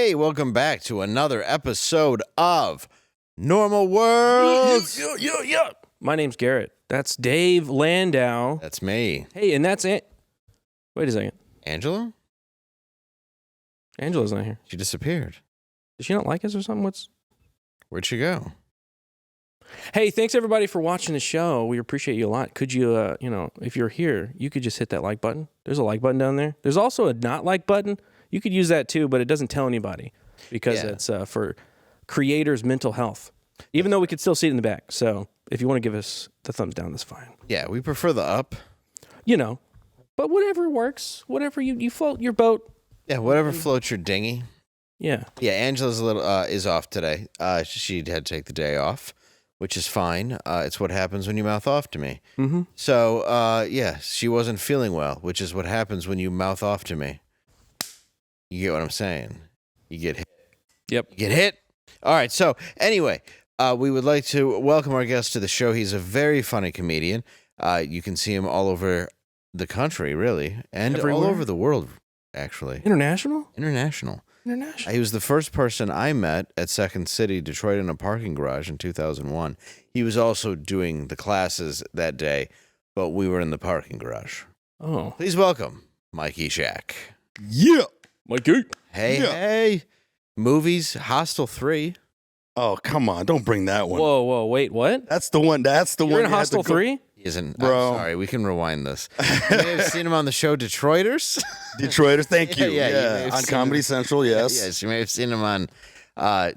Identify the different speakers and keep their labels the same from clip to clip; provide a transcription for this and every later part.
Speaker 1: Hey, welcome back to another episode of Normal Worlds.
Speaker 2: Yeah. My name's Garrett. That's Dave Landau.
Speaker 1: That's me.
Speaker 2: Hey, and that's Wait a second.
Speaker 1: Angela?
Speaker 2: Angela's not here.
Speaker 1: She disappeared.
Speaker 2: Does she not like us or something?
Speaker 1: Where'd she go?
Speaker 2: Hey, thanks everybody for watching the show. We appreciate you a lot. Could you, if you're here, you could just hit that like button. There's a like button down there. There's also a not like button. You could use that too, but it doesn't tell anybody because it's for creators' mental health. Even though we could still see it in the back. So if you want to give us the thumbs down, that's fine.
Speaker 1: Yeah, we prefer the up.
Speaker 2: But whatever works. Whatever you float your boat.
Speaker 1: Yeah, whatever floats your dinghy.
Speaker 2: Yeah.
Speaker 1: Yeah, Angela's is off today. She had to take the day off, which is fine. It's what happens when you mouth off to me.
Speaker 2: Mm-hmm.
Speaker 1: So, she wasn't feeling well, which is what happens when you mouth off to me. You get what I'm saying? You get hit.
Speaker 2: Yep.
Speaker 1: You get hit. All right. So anyway, we would like to welcome our guest to the show. He's a very funny comedian. You can see him all over the country, really, and
Speaker 2: Everywhere?
Speaker 1: all over the world, actually.
Speaker 2: International.
Speaker 1: He was the first person I met at Second City, Detroit, in a parking garage in 2001. He was also doing the classes that day, but we were in the parking garage.
Speaker 2: Oh.
Speaker 1: Please welcome Mikey Eshaq.
Speaker 3: Yeah.
Speaker 2: Mikey.
Speaker 1: Hey. Movies, Hostel 3.
Speaker 3: Oh, come on. Don't bring that one.
Speaker 2: Whoa. Wait, what?
Speaker 3: That's the one.
Speaker 2: You're in Hostel 3?
Speaker 1: He isn't.
Speaker 3: Bro.
Speaker 1: I'm sorry, we can rewind this. You may have seen him on the show Detroiters.
Speaker 3: Detroiters, thank you.
Speaker 1: You may have
Speaker 3: On
Speaker 1: seen
Speaker 3: Comedy
Speaker 1: him.
Speaker 3: Central, yes.
Speaker 1: Yes, you may have seen him on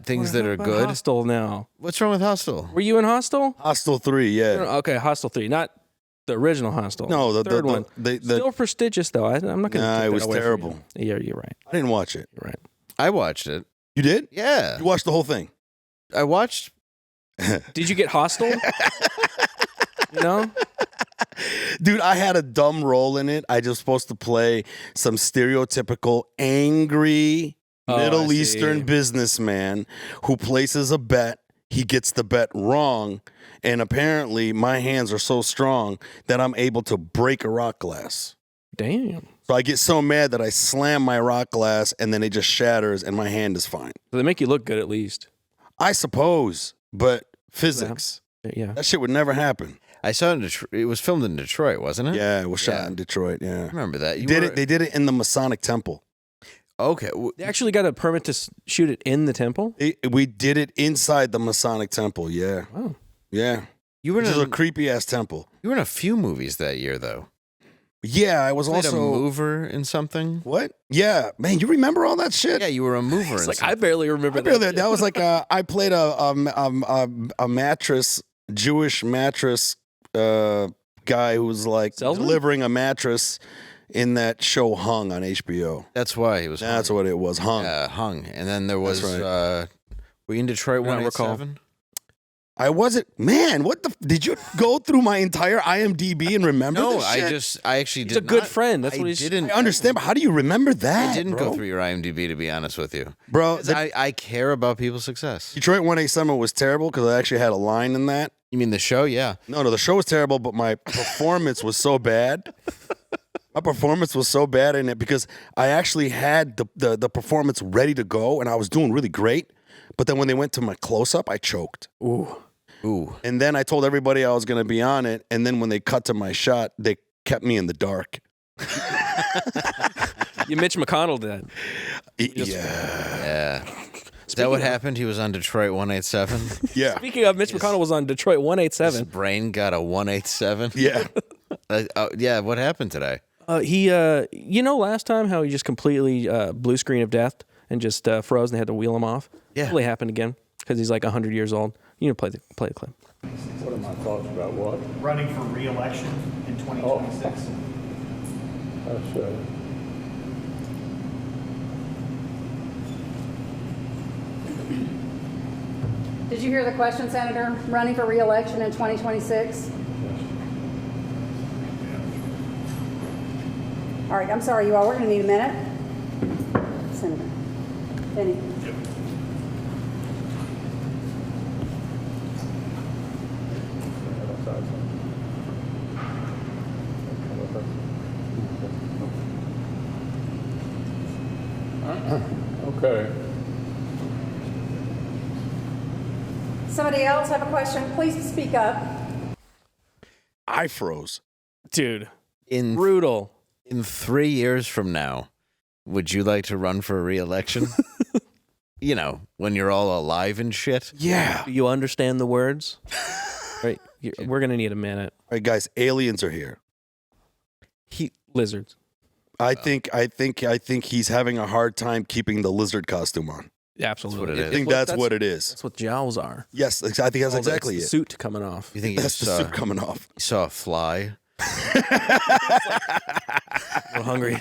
Speaker 1: things that are
Speaker 2: What about
Speaker 1: good.
Speaker 2: Hostel now.
Speaker 1: What's wrong with Hostel?
Speaker 2: Were you in Hostel?
Speaker 3: Hostel 3, yeah.
Speaker 2: Okay, Hostel 3, not the original Hostel.
Speaker 3: No, the
Speaker 2: third one.
Speaker 3: The,
Speaker 2: Still prestigious though. I'm not going to.
Speaker 3: Nah, it was terrible.
Speaker 2: Yeah, you're right.
Speaker 3: I didn't watch it.
Speaker 2: You're right.
Speaker 1: I watched it.
Speaker 3: You did?
Speaker 1: Yeah.
Speaker 3: You watched the whole thing?
Speaker 1: I watched.
Speaker 2: Did you get Hostel?
Speaker 3: Dude, I had a dumb role in it. I was supposed to play some stereotypical angry Middle Eastern businessman who places a bet. He gets the bet wrong. And apparently my hands are so strong that I'm able to break a rock glass.
Speaker 2: Damn.
Speaker 3: So I get so mad that I slam my rock glass and then it just shatters and my hand is fine.
Speaker 2: So they make you look good at least.
Speaker 3: I suppose, but physics.
Speaker 2: Yeah.
Speaker 3: That shit would never happen.
Speaker 1: I saw it in Detroit. It was filmed in Detroit, wasn't it?
Speaker 3: Yeah, it was shot
Speaker 1: Yeah.
Speaker 3: in Detroit, yeah.
Speaker 1: I remember that.
Speaker 3: They did it in the Masonic Temple.
Speaker 1: Okay.
Speaker 2: They actually got a permit to shoot it in the temple?
Speaker 3: We did it inside the Masonic Temple, yeah.
Speaker 2: Oh.
Speaker 3: Yeah.
Speaker 1: You were
Speaker 3: Which is a creepy-ass temple.
Speaker 1: You were in a few movies that year, though.
Speaker 3: Yeah, I was
Speaker 1: You played
Speaker 3: also...
Speaker 1: a mover in something.
Speaker 3: What? Yeah. Man, you remember all that shit?
Speaker 1: Yeah, you were a mover.
Speaker 2: It's
Speaker 1: in
Speaker 2: like,
Speaker 1: something.
Speaker 2: I barely remember that.
Speaker 3: That was like, I played a mattress, Jewish mattress guy who was like
Speaker 2: Salesman?
Speaker 3: delivering a mattress in that show Hung on HBO.
Speaker 1: That's why he was.
Speaker 3: That's
Speaker 1: hung.
Speaker 3: what it was, Hung.
Speaker 1: Hung. And then there was.
Speaker 3: That's
Speaker 1: Were you in Detroit?
Speaker 2: I don't recall.
Speaker 1: 187.
Speaker 3: I wasn't. Man, what the? Did you go through my entire IMDb and remember
Speaker 1: No,
Speaker 3: this shit?
Speaker 1: I actually did.
Speaker 2: He's a good
Speaker 1: not.
Speaker 2: friend. That's
Speaker 1: I
Speaker 2: what he's.
Speaker 1: didn't.
Speaker 3: I understand, but how do you remember that?
Speaker 1: I didn't
Speaker 3: bro?
Speaker 1: go through your IMDb, to be honest with you.
Speaker 3: Bro,
Speaker 1: 'Cause I care about people's success.
Speaker 3: Detroit 187 was terrible because I actually had a line in that.
Speaker 1: You mean the show? Yeah.
Speaker 3: No, the show was terrible, but my performance was so bad. My performance was so bad in it because I actually had the performance ready to go and I was doing really great. But then when they went to my close-up, I choked.
Speaker 1: Ooh.
Speaker 3: And then I told everybody I was going to be on it. And then when they cut to my shot, they kept me in the dark.
Speaker 2: You Mitch McConnell did.
Speaker 1: Yeah. Is that what happened? He was on Detroit 187.
Speaker 3: Yeah.
Speaker 2: Speaking of, Mitch McConnell was on Detroit
Speaker 1: His
Speaker 2: 187.
Speaker 1: brain got a 187.
Speaker 3: Yeah.
Speaker 1: Yeah. What happened today?
Speaker 2: He, last time how he just completely blue screen of death and just froze and they had to wheel him off?
Speaker 1: Yeah.
Speaker 2: Probably happened again because he's like 100 years old. You know, play the clip.
Speaker 4: What are my thoughts about what?
Speaker 5: Running for re-election in 2026.
Speaker 4: That's
Speaker 6: Did you hear the question, Senator? Running for re-election in 2026? All right, I'm sorry, you all. We're going to need a minute. Senator. Benny.
Speaker 4: Okay.
Speaker 6: Somebody else have a question? Please speak up.
Speaker 3: I froze.
Speaker 2: Dude,
Speaker 1: In
Speaker 2: brutal.
Speaker 1: in 3 years from now, would you like to run for re-election? You know, when you're all alive and shit.
Speaker 3: Yeah.
Speaker 2: Do you understand the words? Right. We're gonna need a minute.
Speaker 3: All right, guys. Aliens are here.
Speaker 2: Lizards.
Speaker 3: I think he's having a hard time keeping the lizard costume on.
Speaker 2: Absolutely.
Speaker 1: what it is.
Speaker 3: I think that's what it is.
Speaker 2: That's what jowls are.
Speaker 3: Yes, I think that's exactly
Speaker 2: the
Speaker 3: it.
Speaker 2: suit coming off.
Speaker 1: You think you
Speaker 3: That's the
Speaker 1: saw,
Speaker 3: suit coming off.
Speaker 1: you saw a fly?
Speaker 2: We're hungry.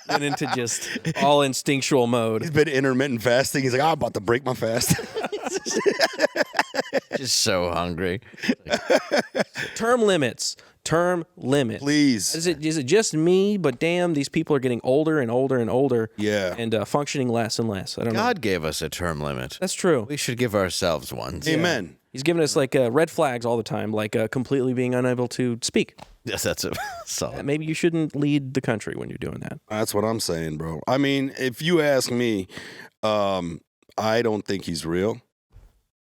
Speaker 2: Went into just all instinctual mode.
Speaker 3: He's been intermittent fasting. He's like, I'm about to break my fast.
Speaker 1: Just so hungry.
Speaker 2: Term limits. Term limits.
Speaker 3: Please.
Speaker 2: Is it just me? But damn, these people are getting older and older and older.
Speaker 3: Yeah.
Speaker 2: And functioning less and less. I don't know.
Speaker 1: God gave us a term limit.
Speaker 2: That's true.
Speaker 1: We should give ourselves one.
Speaker 3: Amen.
Speaker 2: He's giving us like red flags all the time, like completely being unable to speak.
Speaker 1: Yes, that's a solid.
Speaker 2: Maybe you shouldn't lead the country when you're doing that.
Speaker 3: That's what I'm saying, bro. I mean, if you ask me, I don't think he's real.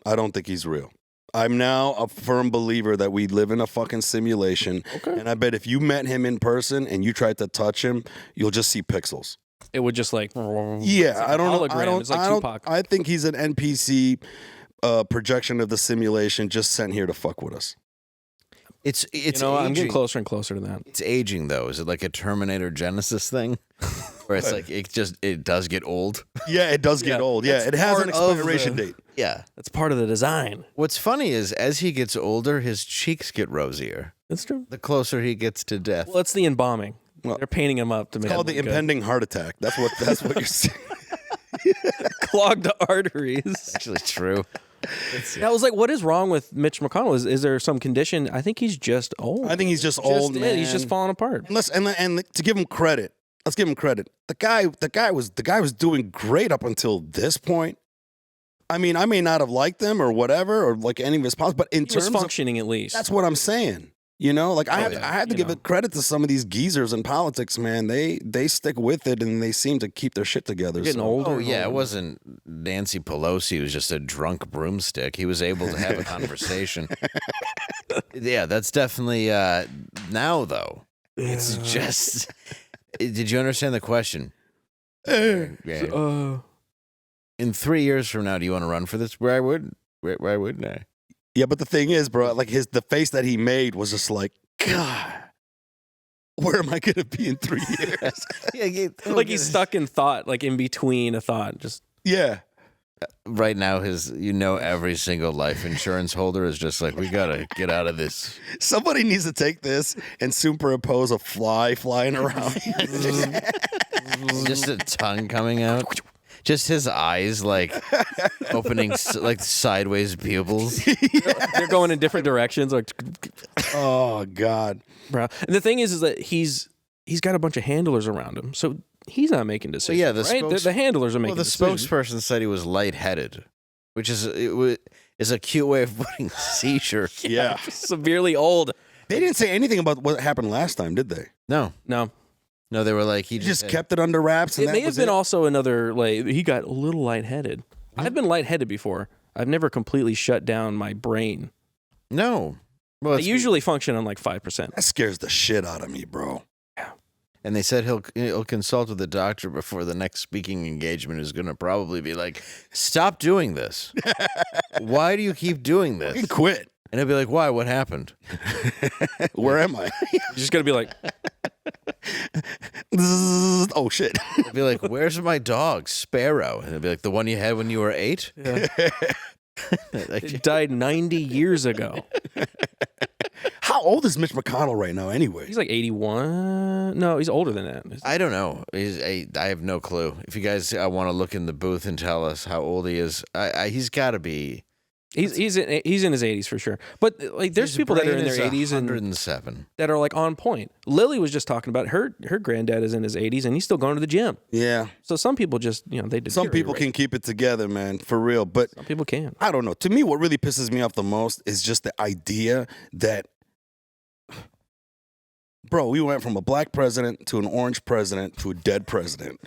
Speaker 3: I don't think he's real. I'm now a firm believer that we live in a fucking simulation.
Speaker 2: Okay.
Speaker 3: And I bet if you met him in person and you tried to touch him, you'll just see pixels.
Speaker 2: It would just like
Speaker 3: Yeah, I don't know.
Speaker 2: hologram. It's like Tupac.
Speaker 3: I think he's an NPC projection of the simulation just sent here to fuck with us.
Speaker 1: It's
Speaker 2: I'm getting
Speaker 1: aging.
Speaker 2: closer and closer to that.
Speaker 1: It's aging though. Is it like a Terminator Genesis thing, where it's like it does get old?
Speaker 3: Yeah, it does get
Speaker 2: Yeah,
Speaker 3: old. Yeah,
Speaker 2: that's
Speaker 3: it has an
Speaker 2: part of
Speaker 3: expiration
Speaker 2: the-
Speaker 3: date.
Speaker 1: Yeah.
Speaker 2: That's part of the design.
Speaker 1: What's funny is as he gets older, his cheeks get rosier.
Speaker 2: That's true.
Speaker 1: The closer he gets to death.
Speaker 2: Well, it's the embalming.
Speaker 3: Well,
Speaker 2: They're painting him up to make
Speaker 3: It's called
Speaker 2: him
Speaker 3: the
Speaker 2: look good.
Speaker 3: impending heart attack. That's what you're saying.
Speaker 2: Clogged arteries.
Speaker 1: Actually, true.
Speaker 2: I was like, what is wrong with Mitch McConnell? Is there some condition? I think he's just old.
Speaker 3: I think he's just old, man.
Speaker 2: He's just falling apart.
Speaker 3: And to give him credit, let's give him credit. The guy was doing great up until this point. I mean, I may not have liked him or whatever, or like any of his policies, but in
Speaker 2: He was
Speaker 3: terms of
Speaker 2: functioning at least.
Speaker 3: that's what I'm saying. You know, like I have to give it credit to some of these geezers in politics, man. They stick with it and they seem to keep their shit together.
Speaker 2: They're getting
Speaker 3: so.
Speaker 2: older.
Speaker 1: Oh
Speaker 2: and
Speaker 1: yeah, it
Speaker 2: older.
Speaker 1: wasn't Nancy Pelosi who was just a drunk broomstick. He was able to have a conversation. Yeah, that's definitely now though. It's just. Did you understand the question? Yeah. In 3 years from now, do you want to run for this? Why wouldn't I?
Speaker 3: Yeah, but the thing is, bro, like the face that he made was just like, God, where am I gonna be in 3 years?
Speaker 2: like he's stuck in thought, like in between a thought. Just
Speaker 3: Yeah.
Speaker 1: Right now, every single life insurance holder is just like, we gotta get out of this.
Speaker 3: Somebody needs to take this and superimpose a fly flying around.
Speaker 1: Just a tongue coming out. Just his eyes like opening like sideways pupils.
Speaker 2: they're going in different directions. Like,
Speaker 3: Oh God.
Speaker 2: bro. And the thing is that he's got a bunch of handlers around him, so he's not making decisions.
Speaker 1: yeah, the
Speaker 2: right?
Speaker 1: spokes-
Speaker 2: the handlers are making
Speaker 1: Well, the
Speaker 2: decisions.
Speaker 1: spokesperson said he was lightheaded, which is a cute way of putting seizure.
Speaker 3: Yeah.
Speaker 2: Severely old.
Speaker 3: They didn't say anything about what happened last time, did they?
Speaker 1: No, they were like he
Speaker 3: He just
Speaker 1: had-
Speaker 3: kept it under wraps. And
Speaker 2: It
Speaker 3: that
Speaker 2: may have
Speaker 3: was
Speaker 2: been also another, like, he got a little lightheaded. I've been lightheaded before. I've never completely shut down my brain.
Speaker 1: No. Well,
Speaker 2: I
Speaker 1: it's-
Speaker 2: usually function on like 5%.
Speaker 3: That scares the shit out of me, bro.
Speaker 1: and they said he'll consult with the doctor before the next speaking engagement is going to probably be like, stop doing this. Why do you keep doing this?
Speaker 3: Fucking quit.
Speaker 1: And he'll be like, why? What happened?
Speaker 3: Where am I?
Speaker 2: You're just going to be like,
Speaker 3: Oh shit.
Speaker 1: He'll be like, where's my dog, Sparrow? And he'll be like, the one you had when you were 8? Like,
Speaker 2: it died 90 years ago.
Speaker 3: How old is Mitch McConnell right now, anyway?
Speaker 2: He's like 81. No, he's older than that.
Speaker 1: I don't know. I have no clue. If you guys want to look in the booth and tell us how old he is, he's got to be.
Speaker 2: He's in his 80s for sure. But like, there's
Speaker 1: his
Speaker 2: people that are in
Speaker 1: brain
Speaker 2: their
Speaker 1: is
Speaker 2: 80s and
Speaker 1: 107.
Speaker 2: that are like on point. Lily was just talking about her granddad is in his 80s and he's still going to the gym.
Speaker 3: Yeah.
Speaker 2: So some people just, they
Speaker 3: Some people
Speaker 2: deteriorate.
Speaker 3: can keep it together, man, for real. But
Speaker 2: Some people can.
Speaker 3: I don't know. To me, what really pisses me off the most is just the idea that, bro, we went from a black president to an orange president to a dead president,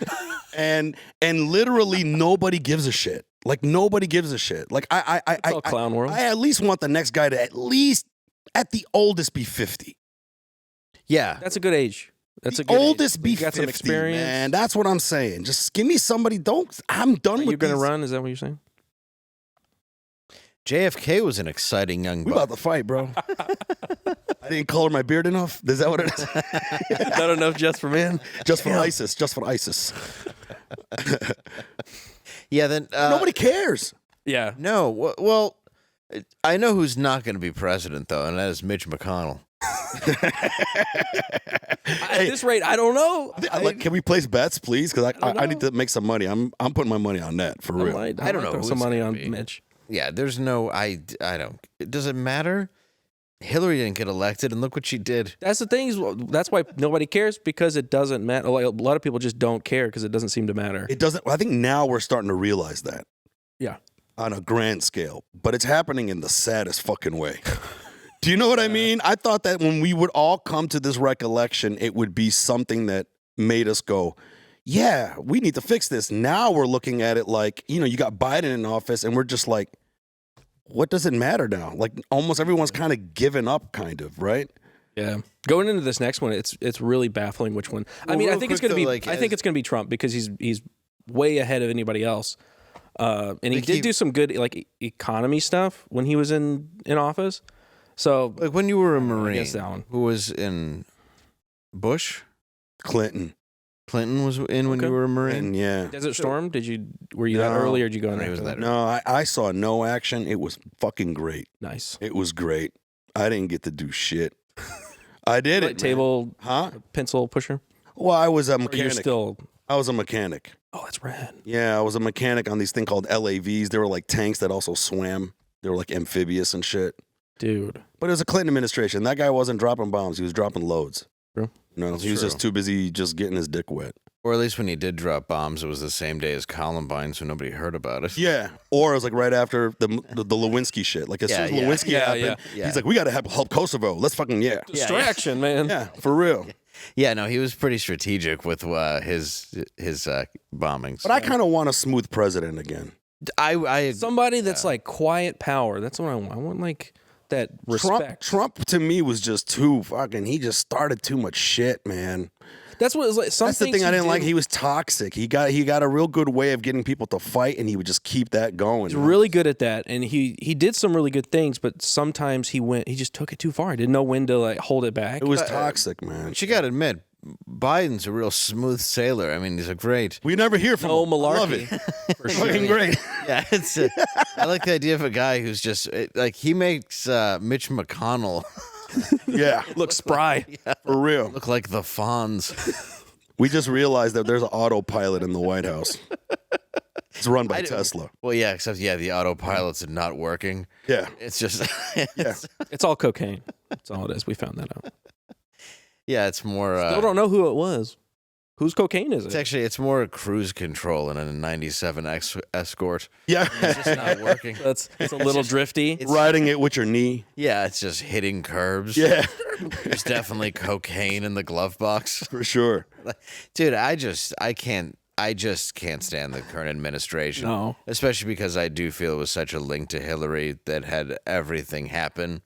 Speaker 3: and literally nobody gives a shit. Like nobody gives a shit. Like
Speaker 2: It's all clown world.
Speaker 3: I at least want the next guy to at least at the oldest be 50.
Speaker 1: Yeah.
Speaker 2: That's a good age. That's
Speaker 3: The
Speaker 2: a good
Speaker 3: oldest
Speaker 2: age.
Speaker 3: be
Speaker 2: You got
Speaker 3: 50,
Speaker 2: some experience.
Speaker 3: man. That's what I'm saying. Just give me somebody. I'm done with
Speaker 2: You're going to
Speaker 3: these.
Speaker 2: run? Is that what you're saying?
Speaker 1: JFK was an exciting young
Speaker 3: We
Speaker 1: buck.
Speaker 3: about to fight, bro. I didn't color my beard enough. Is that what it is?
Speaker 2: Not enough just for men.
Speaker 3: Just for ISIS. Just for ISIS.
Speaker 1: Yeah, then
Speaker 3: Nobody cares.
Speaker 2: Yeah.
Speaker 1: No, well, I know who's not going to be president though, and that is Mitch McConnell.
Speaker 2: At this rate, I don't know.
Speaker 3: Like, can we place bets, please? Because
Speaker 2: don't
Speaker 3: I need to make some money. I'm putting my money on that for real.
Speaker 2: I
Speaker 1: don't know
Speaker 2: throw
Speaker 1: who
Speaker 2: some
Speaker 1: it's
Speaker 2: money
Speaker 1: gonna
Speaker 2: on
Speaker 1: be.
Speaker 2: Mitch.
Speaker 1: Yeah, there's no I don't. Does it matter? Hillary didn't get elected, and look what she did.
Speaker 2: That's the thing. That's why nobody cares, because it doesn't matter. Like, a lot of people just don't care because it doesn't seem to matter.
Speaker 3: It doesn't. I think now we're starting to realize that
Speaker 2: Yeah.
Speaker 3: on a grand scale, but it's happening in the saddest fucking way. Do you know what I mean? I thought that when we would all come to this recollection, it would be something that made us go, yeah, we need to fix this. Now we're looking at it like, you got Biden in office and we're just like, what does it matter now? Like almost everyone's kind of given up, kind of, right?
Speaker 2: Yeah. Going into this next one, it's really baffling which one. I
Speaker 1: Well,
Speaker 2: mean, I
Speaker 1: real
Speaker 2: think it's
Speaker 1: quick,
Speaker 2: going to be.
Speaker 1: though, like,
Speaker 2: I think it's going to be Trump because he's way ahead of anybody else. And he
Speaker 1: Like
Speaker 2: did do some good like economy stuff when he was in office. So
Speaker 1: Like when you were a Marine,
Speaker 2: guess that one.
Speaker 1: who was in Bush?
Speaker 3: Clinton.
Speaker 1: Clinton was in when
Speaker 2: Okay.
Speaker 1: you were a Marine?
Speaker 3: And yeah.
Speaker 2: Desert Storm, were you that
Speaker 3: No.
Speaker 2: early or did you go in
Speaker 1: He
Speaker 2: after
Speaker 1: was
Speaker 2: that?
Speaker 1: that
Speaker 3: No, I saw no action. It was fucking great.
Speaker 2: Nice.
Speaker 3: It was great. I didn't get to do shit. I did
Speaker 2: Like
Speaker 3: it.
Speaker 2: table
Speaker 3: Huh?
Speaker 2: pencil pusher.
Speaker 3: Well, I was a
Speaker 2: Or you're
Speaker 3: mechanic.
Speaker 2: still.
Speaker 3: I was a mechanic.
Speaker 2: Oh, that's rad.
Speaker 3: Yeah, I was a mechanic on these thing called LAVs. They were like tanks that also swam. They were like amphibious and shit.
Speaker 2: Dude.
Speaker 3: But it was a Clinton administration. That guy wasn't dropping bombs. He was dropping loads.
Speaker 2: True.
Speaker 3: No, he was
Speaker 1: true.
Speaker 3: just too busy just getting his dick wet.
Speaker 1: Or at least when he did drop bombs, it was the same day as Columbine, so nobody heard about it.
Speaker 3: Yeah. Or it was like right after the Lewinsky shit. Like as soon as
Speaker 1: Yeah, yeah.
Speaker 3: Lewinsky
Speaker 2: Yeah,
Speaker 3: happened,
Speaker 1: yeah.
Speaker 3: he's like, we got to help Kosovo. Let's fucking, yeah.
Speaker 2: Distraction, man.
Speaker 3: Yeah, for real.
Speaker 1: Yeah, no, he was pretty strategic with his bombings.
Speaker 3: But I kind of want a smooth president again.
Speaker 1: I
Speaker 2: Somebody that's like quiet power. That's what I want. I want like that respect.
Speaker 3: Trump to me was just too fucking, he just started too much shit, man.
Speaker 2: That's what it's like. Some
Speaker 3: That's the
Speaker 2: things
Speaker 3: thing I didn't
Speaker 2: did-
Speaker 3: like. He was toxic. He got a real good way of getting people to fight, and he would just keep that going.
Speaker 2: He's really good at that, and he did some really good things. But sometimes he just took it too far. He didn't know when to like hold it back.
Speaker 3: It was toxic, man.
Speaker 1: But you got to admit, Biden's a real smooth sailor. I mean, he's a great.
Speaker 3: We never hear from
Speaker 2: No
Speaker 3: him. I love
Speaker 2: malarkey.
Speaker 3: it.
Speaker 2: For sure.
Speaker 3: Fucking great.
Speaker 1: Yeah, it's. I like the idea of a guy who's just like he makes Mitch McConnell
Speaker 3: Yeah,
Speaker 2: Look spry.
Speaker 3: for real.
Speaker 1: look like the Fonz.
Speaker 3: We just realized that there's an autopilot in the White House. It's run by Tesla.
Speaker 1: Well, yeah, except the autopilots are not working.
Speaker 3: Yeah.
Speaker 1: It's just.
Speaker 3: Yeah.
Speaker 2: It's all cocaine. That's all it is. We found that out.
Speaker 1: Yeah, it's more.
Speaker 2: Still don't know who it was. Whose cocaine is
Speaker 1: It's
Speaker 2: it?
Speaker 1: actually it's more cruise control in a 97 Escort.
Speaker 3: Yeah.
Speaker 1: It's just not working.
Speaker 2: It's a little drifty.
Speaker 3: Riding it with your knee.
Speaker 1: Yeah, it's just hitting curbs.
Speaker 3: Yeah,
Speaker 1: There's definitely cocaine in the glove box.
Speaker 3: for sure.
Speaker 1: Dude, I just can't stand the current administration.
Speaker 2: No.
Speaker 1: Especially because I do feel it was such a link to Hillary that had everything happen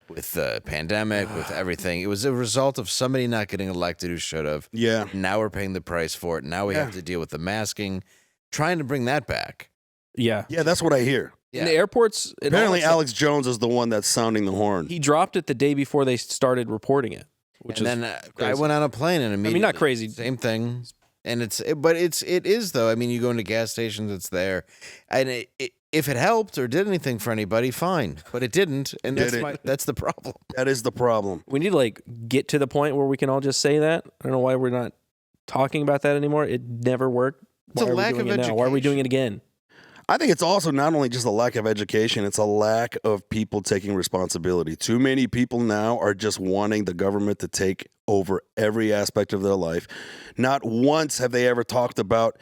Speaker 1: with the pandemic, with everything. It was a result of somebody not getting elected who should have.
Speaker 3: Yeah.
Speaker 1: Now we're paying the price for it. Now we have to deal with the masking, trying to bring that back.
Speaker 2: Yeah.
Speaker 3: Yeah, that's what I hear.
Speaker 2: In the airports, and all
Speaker 3: Apparently,
Speaker 2: that stuff,
Speaker 3: Alex Jones is the one that's sounding the horn.
Speaker 2: he dropped it the day before they started reporting it, which
Speaker 1: And
Speaker 2: is
Speaker 1: then I
Speaker 2: crazy.
Speaker 1: went on a plane and immediately.
Speaker 2: not crazy.
Speaker 1: Same thing. And it is though. I mean, you go into gas stations, it's there, and if it helped or did anything for anybody, fine. But it didn't, and that's the problem.
Speaker 3: That is the problem.
Speaker 2: we need to like get to the point where we can all just say that. I don't know why we're not talking about that anymore. It never worked.
Speaker 1: It's a
Speaker 2: Why are we
Speaker 1: lack
Speaker 2: doing
Speaker 1: of
Speaker 2: it now? Why are we doing it again?
Speaker 3: I think it's also not only just a lack of education, it's a lack of people taking responsibility. Too many people now are just wanting the government to take over every aspect of their life. Not once have they ever talked about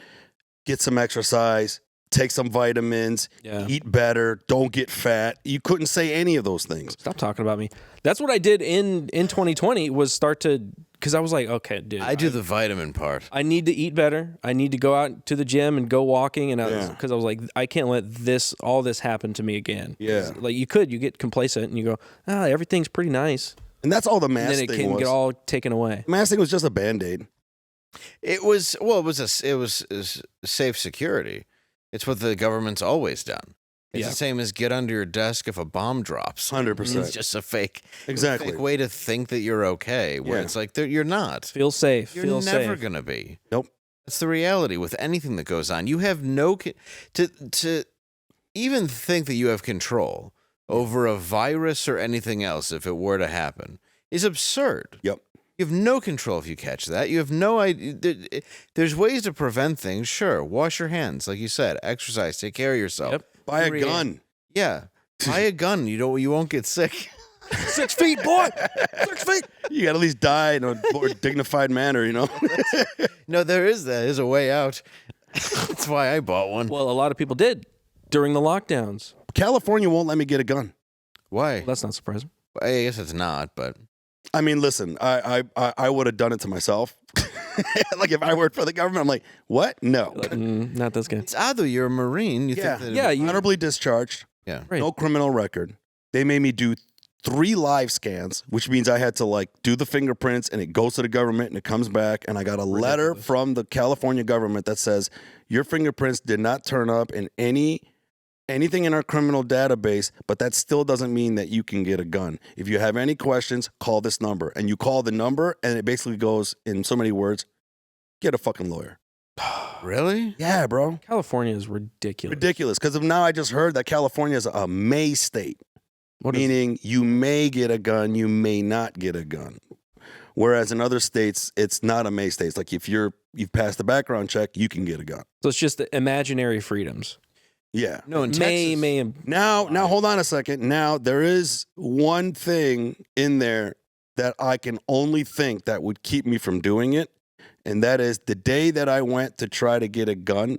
Speaker 3: get some exercise, take some vitamins, eat better, don't get fat. You couldn't say any of those things.
Speaker 2: Stop talking about me. That's what I did in 2020 was start to, because I was like, okay, dude.
Speaker 1: I do the vitamin part.
Speaker 2: I need to eat better. I need to go out to the gym and go walking. And because I was like, I can't let all this happen to me again.
Speaker 3: Yeah.
Speaker 2: Like you get complacent and you go, everything's pretty nice.
Speaker 3: And that's all the mask
Speaker 2: and then
Speaker 3: thing was.
Speaker 2: Get all taken away.
Speaker 3: Mask thing was just a Band-Aid.
Speaker 1: It was safe security. It's what the government's always done. It's the same as get under your desk if a bomb drops.
Speaker 3: 100%.
Speaker 1: It's just a fake,
Speaker 3: exactly
Speaker 1: fake way to think that you're okay. Where it's like you're not.
Speaker 2: Feel safe.
Speaker 1: You're never gonna be.
Speaker 3: Nope.
Speaker 1: That's the reality with anything that goes on. You have no to even think that you have control over a virus or anything else if it were to happen is absurd.
Speaker 3: Yep.
Speaker 1: You have no control if you catch that. You have no idea. There's ways to prevent things. Sure. Wash your hands, like you said. Exercise. Take care of yourself.
Speaker 2: Yep.
Speaker 3: Buy a gun.
Speaker 1: Yeah. Buy a gun. You won't get sick.
Speaker 2: 6 feet, boy. 6 feet.
Speaker 3: You got to at least die in a more dignified manner, you know?
Speaker 1: No, there's a way out. That's why I bought one.
Speaker 2: Well, a lot of people did during the lockdowns.
Speaker 3: California won't let me get a gun.
Speaker 1: Why?
Speaker 2: Well, that's not surprising.
Speaker 1: I guess it's not, but
Speaker 3: I mean, listen, I would have done it to myself. Like if I worked for the government, I'm like, what? No.
Speaker 2: Like, not this guy.
Speaker 1: it's odd though. You're a Marine. You think that
Speaker 3: Honorably discharged.
Speaker 1: Yeah.
Speaker 2: Right.
Speaker 3: No criminal record. They made me do 3 live scans, which means I had to like do the fingerprints and it goes to the government and it comes back. And I got a letter from the California government that says your fingerprints did not turn up in anything in our criminal database, but that still doesn't mean that you can get a gun. If you have any questions, call this number. And you call the number and it basically goes in so many words, get a fucking lawyer.
Speaker 1: Really?
Speaker 3: Yeah, bro.
Speaker 2: California is ridiculous.
Speaker 3: Ridiculous. Because now I just heard that California is a may state. Meaning you may get a gun, you may not get a gun. Whereas in other states, it's not a may state. It's like if you've passed the background check, you can get a gun.
Speaker 2: So it's just the imaginary freedoms.
Speaker 3: Yeah.
Speaker 1: No, in Texas.
Speaker 3: Now hold on a second. Now there is one thing in there that I can only think that would keep me from doing it. And that is the day that I went to try to get a gun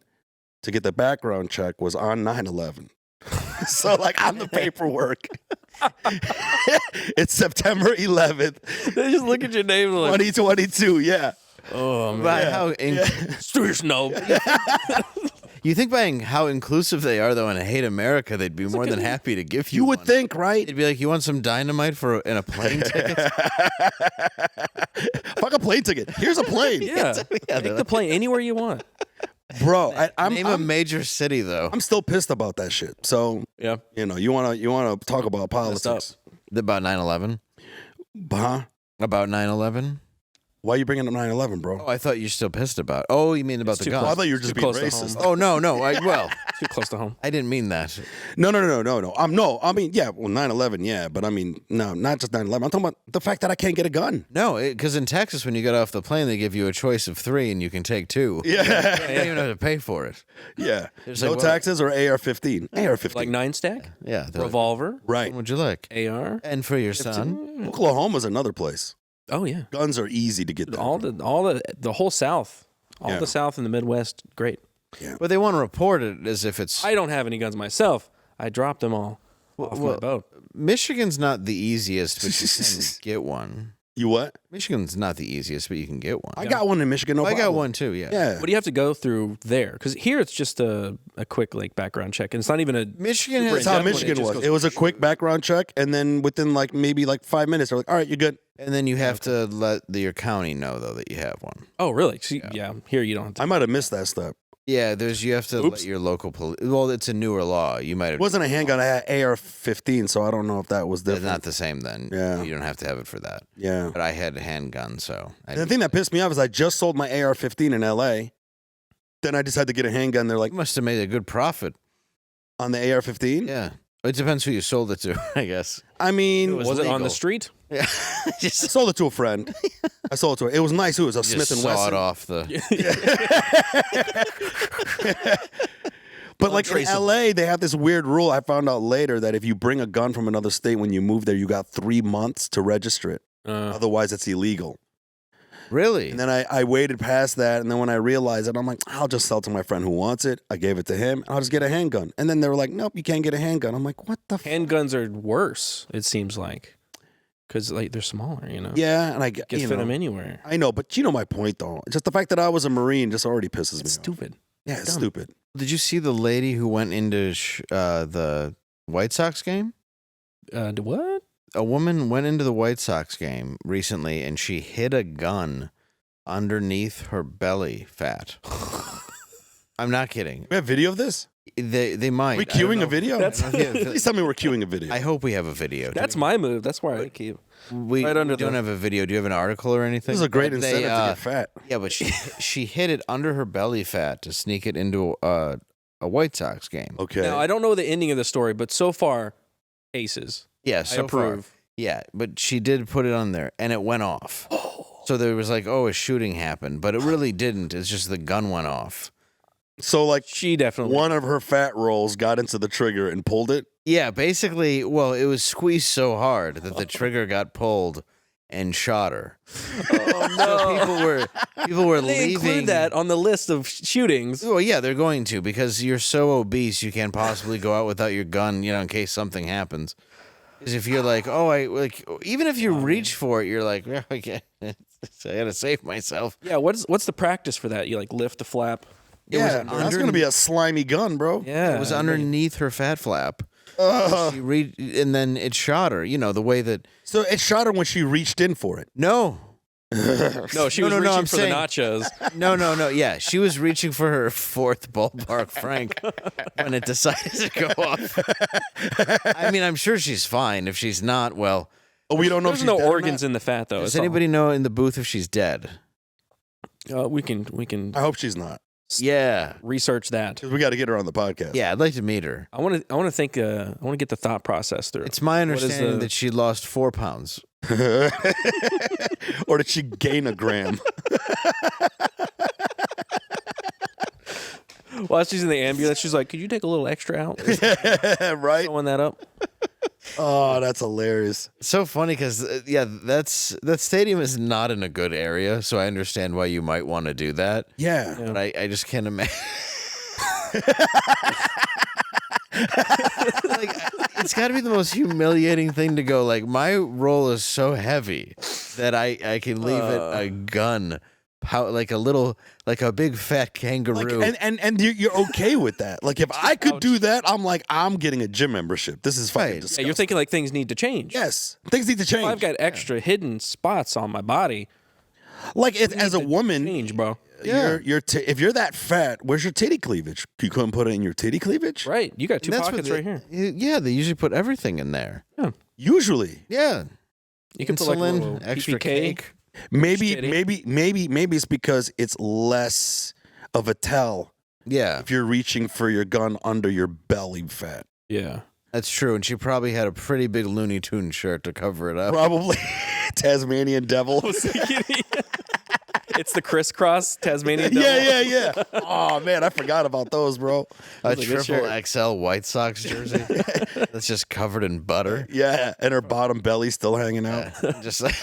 Speaker 3: to get the background check was on 9/11. So like on the paperwork, it's September 11th.
Speaker 2: They just look at your name like
Speaker 3: 2022. Yeah.
Speaker 2: Oh man.
Speaker 1: By how
Speaker 2: no.
Speaker 1: you think by how inclusive they are though, and hate America, they'd be more than happy to give you.
Speaker 3: You would
Speaker 1: one.
Speaker 3: think, right?
Speaker 1: They'd be like, "You want some dynamite in a plane ticket?"
Speaker 3: Fuck a plane ticket. Here's a plane.
Speaker 2: Yeah. Take the plane anywhere you want.
Speaker 3: Bro, I'm
Speaker 1: Name a major city though.
Speaker 3: I'm still pissed about that shit. So
Speaker 2: Yeah.
Speaker 3: you wanna talk about politics?
Speaker 1: About 9/11.
Speaker 3: Huh?
Speaker 1: About 9/11.
Speaker 3: Why are you bringing up 9/11, bro?
Speaker 1: Oh, I thought you're still pissed about. Oh, you mean about the
Speaker 2: too
Speaker 1: gun?
Speaker 3: I thought you were just
Speaker 2: Too
Speaker 3: being
Speaker 2: close to
Speaker 3: racist.
Speaker 2: home.
Speaker 1: Oh no.
Speaker 2: Too close to home.
Speaker 1: I didn't mean that.
Speaker 3: No. I mean, yeah, well, 9/11, yeah, but I mean, no, not just 9/11. I'm talking about the fact that I can't get a gun.
Speaker 1: No, because in Texas, when you get off the plane, they give you a choice of 3, and you can take 2.
Speaker 3: Yeah,
Speaker 1: You don't even have to pay for it.
Speaker 3: yeah.
Speaker 1: There's
Speaker 3: No
Speaker 1: like, what-
Speaker 3: taxes or AR-15. AR-15.
Speaker 2: Like 9-stack,
Speaker 1: Yeah, they're like,
Speaker 2: revolver,
Speaker 3: Right.
Speaker 1: what would you like?
Speaker 2: AR.
Speaker 1: And for your son?
Speaker 3: Oklahoma's another place.
Speaker 2: Oh yeah.
Speaker 3: Guns are easy to get there.
Speaker 2: All the whole South,
Speaker 3: Yeah.
Speaker 2: the South and the Midwest, great.
Speaker 1: But they want to report it as if it's.
Speaker 2: I don't have any guns myself. I dropped them all off my boat.
Speaker 1: Michigan's not the easiest, but you can get one.
Speaker 3: You what?
Speaker 1: Michigan's not the easiest, but you can get one.
Speaker 3: I got one in Michigan. No
Speaker 1: I got
Speaker 3: problem.
Speaker 1: one too, yeah.
Speaker 3: Yeah.
Speaker 2: What do you have to go through there? Because here it's just a quick like background check, and it's not even a.
Speaker 1: Michigan
Speaker 2: Super
Speaker 1: has.
Speaker 3: That's how
Speaker 2: When it
Speaker 3: Michigan
Speaker 2: just
Speaker 3: was.
Speaker 2: goes
Speaker 3: It was a quick background check, and then within like maybe like 5 minutes, they're like, "All right, you're good."
Speaker 1: And then you have to let your county know, though, that you have one.
Speaker 2: Oh really? So, yeah. Here you don't have to.
Speaker 3: I might have missed that step.
Speaker 1: Yeah, you have to let your local police. Well, it's a newer law. You might have.
Speaker 3: It wasn't a handgun. I had AR-15, so I don't know if that was
Speaker 1: It's
Speaker 3: different.
Speaker 1: not the same then.
Speaker 3: Yeah.
Speaker 1: You don't have to have it for that.
Speaker 3: Yeah.
Speaker 1: But I had a handgun, so.
Speaker 3: And the thing that pissed me off is I just sold my AR-15 in LA. Then I decided to get a handgun. They're like,
Speaker 1: You must have made a good profit.
Speaker 3: on the AR-15?
Speaker 1: Yeah. It depends who you sold it to, I guess.
Speaker 3: I mean,
Speaker 2: Was it on
Speaker 1: legal.
Speaker 2: the street?
Speaker 1: Yeah.
Speaker 3: I
Speaker 1: Just
Speaker 3: sold it to a friend. I sold it to her. It was nice. It was a
Speaker 1: just
Speaker 3: Smith &
Speaker 1: saw
Speaker 3: Wesson.
Speaker 1: it off the.
Speaker 3: But like in
Speaker 2: Untraceable.
Speaker 3: LA, they have this weird rule. I found out later that if you bring a gun from another state when you move there, you got 3 months to register it. Otherwise, it's illegal.
Speaker 1: Really?
Speaker 3: And then I waited past that, and then when I realized it, I'm like, I'll just sell to my friend who wants it. I gave it to him, and I'll just get a handgun. And then they were like, nope, you can't get a handgun. I'm like, what the
Speaker 2: Handguns are worse, it seems like. Because like, they're smaller, you know?
Speaker 3: Yeah, and I
Speaker 2: Can
Speaker 3: you
Speaker 2: fit
Speaker 3: know,
Speaker 2: them anywhere.
Speaker 3: I know, but you know my point, though. Just the fact that I was a Marine just already pisses
Speaker 2: It's
Speaker 3: me off.
Speaker 2: stupid.
Speaker 3: Yeah, it's
Speaker 2: dumb.
Speaker 3: stupid.
Speaker 1: Did you see the lady who went into the White Sox game?
Speaker 2: What?
Speaker 1: A woman went into the White Sox game recently, and she hid a gun underneath her belly fat. I'm not kidding.
Speaker 3: We have video of this?
Speaker 1: They might.
Speaker 3: Are we queuing a video?
Speaker 1: Yeah,
Speaker 3: Please tell me we're queuing a video.
Speaker 1: I hope we have a video.
Speaker 2: That's my move. That's why I keep.
Speaker 1: We
Speaker 2: right under
Speaker 1: don't
Speaker 2: the-
Speaker 1: have a video. Do you have an article or anything?
Speaker 3: This is a great
Speaker 1: But
Speaker 3: incentive to get fat.
Speaker 1: Yeah, but she hid it under her belly fat to sneak it into a White Sox game.
Speaker 3: Okay.
Speaker 2: Now, I don't know the ending of the story, but so far, aces.
Speaker 1: Yeah,
Speaker 2: I
Speaker 1: so far.
Speaker 2: approve.
Speaker 1: Yeah, but she did put it on there, and it went off. So there was like, a shooting happened, but it really didn't. It's just the gun went off.
Speaker 3: So, like,
Speaker 2: She definitely.
Speaker 3: one of her fat rolls got into the trigger and pulled it?
Speaker 1: Yeah, basically, well, it was squeezed so hard that the trigger got pulled and shot her.
Speaker 2: Oh, no.
Speaker 1: So people were
Speaker 2: They
Speaker 1: leaving.
Speaker 2: include that on the list of shootings.
Speaker 1: Well, yeah, they're going to, because you're so obese you can't possibly go out without your gun, in case something happens. Because if you're like, even if you reach for it, you're like, yeah, I gotta save myself.
Speaker 2: Yeah, what's the practice for that? You like lift the flap.
Speaker 3: Yeah, that's going to be a slimy gun, bro.
Speaker 2: Yeah,
Speaker 1: It was underneath her fat flap. And then it shot her. The way that
Speaker 3: So it shot her when she reached in for it.
Speaker 1: no,
Speaker 2: No, she was
Speaker 1: No,
Speaker 2: reaching
Speaker 1: I'm
Speaker 2: for
Speaker 1: saying-
Speaker 2: the nachos.
Speaker 1: no. Yeah, she was reaching for her fourth ballpark frank when it decided to go off. I mean, I'm sure she's fine. If she's not, well,
Speaker 3: Oh, we don't know if
Speaker 2: There's
Speaker 3: she's
Speaker 2: no
Speaker 3: dead or
Speaker 2: organs
Speaker 3: not?
Speaker 2: in the fat though.
Speaker 1: does
Speaker 2: It's all-
Speaker 1: anybody know in the booth if she's dead?
Speaker 2: We can
Speaker 3: I hope she's not.
Speaker 1: Yeah,
Speaker 2: research that.
Speaker 3: Because we got to get her on the podcast.
Speaker 1: yeah. I'd like to meet her.
Speaker 2: I want to think. I want to get the thought process through.
Speaker 1: It's my
Speaker 2: What is
Speaker 1: understanding
Speaker 2: the-
Speaker 1: that she lost 4 pounds.
Speaker 3: Or did she gain a gram?
Speaker 2: While she's in the ambulance, she's like, "Could you take a little extra out?"
Speaker 3: Right?
Speaker 2: Throwing that up.
Speaker 3: Oh, that's hilarious.
Speaker 1: It's so funny because that stadium is not in a good area, so I understand why you might want to do that.
Speaker 3: Yeah.
Speaker 1: But I just can't imagine. Like, it's got to be the most humiliating thing to go. Like, my roll is so heavy that I can leave it a gun, like a big fat kangaroo.
Speaker 3: Like, and you're okay with that. Like, if I could do that, I'm like, I'm getting a gym membership. This is fucking
Speaker 1: Right.
Speaker 3: disgusting.
Speaker 2: Yeah, you're thinking like things need to change.
Speaker 3: Yes. Things need to change.
Speaker 2: I've got extra hidden spots on my body.
Speaker 3: like, as a woman,
Speaker 2: Change, bro.
Speaker 3: if you're that fat, where's your titty cleavage? You couldn't put it in your titty cleavage?
Speaker 2: Right. You got two
Speaker 1: That's what
Speaker 2: pockets right here.
Speaker 1: Yeah, they usually put everything in there.
Speaker 3: Usually.
Speaker 1: Yeah,
Speaker 2: You can put like a
Speaker 1: insulin,
Speaker 2: little
Speaker 1: extra
Speaker 2: PPK.
Speaker 1: cake.
Speaker 3: Maybe
Speaker 2: Shitty.
Speaker 3: it's because it's less of a tell
Speaker 1: Yeah,
Speaker 3: if you're reaching for your gun under your belly fat.
Speaker 2: Yeah.
Speaker 1: that's true. And she probably had a pretty big Looney Tunes shirt to cover it up.
Speaker 3: Probably Tasmanian devil.
Speaker 2: It's the crisscross Tasmanian devil.
Speaker 3: Yeah. Oh man, I forgot about those, bro.
Speaker 1: A
Speaker 2: That's a good
Speaker 1: triple
Speaker 2: shirt.
Speaker 1: XL White Sox jersey that's just covered in butter.
Speaker 3: Yeah, and her bottom belly still hanging out.
Speaker 1: Just like,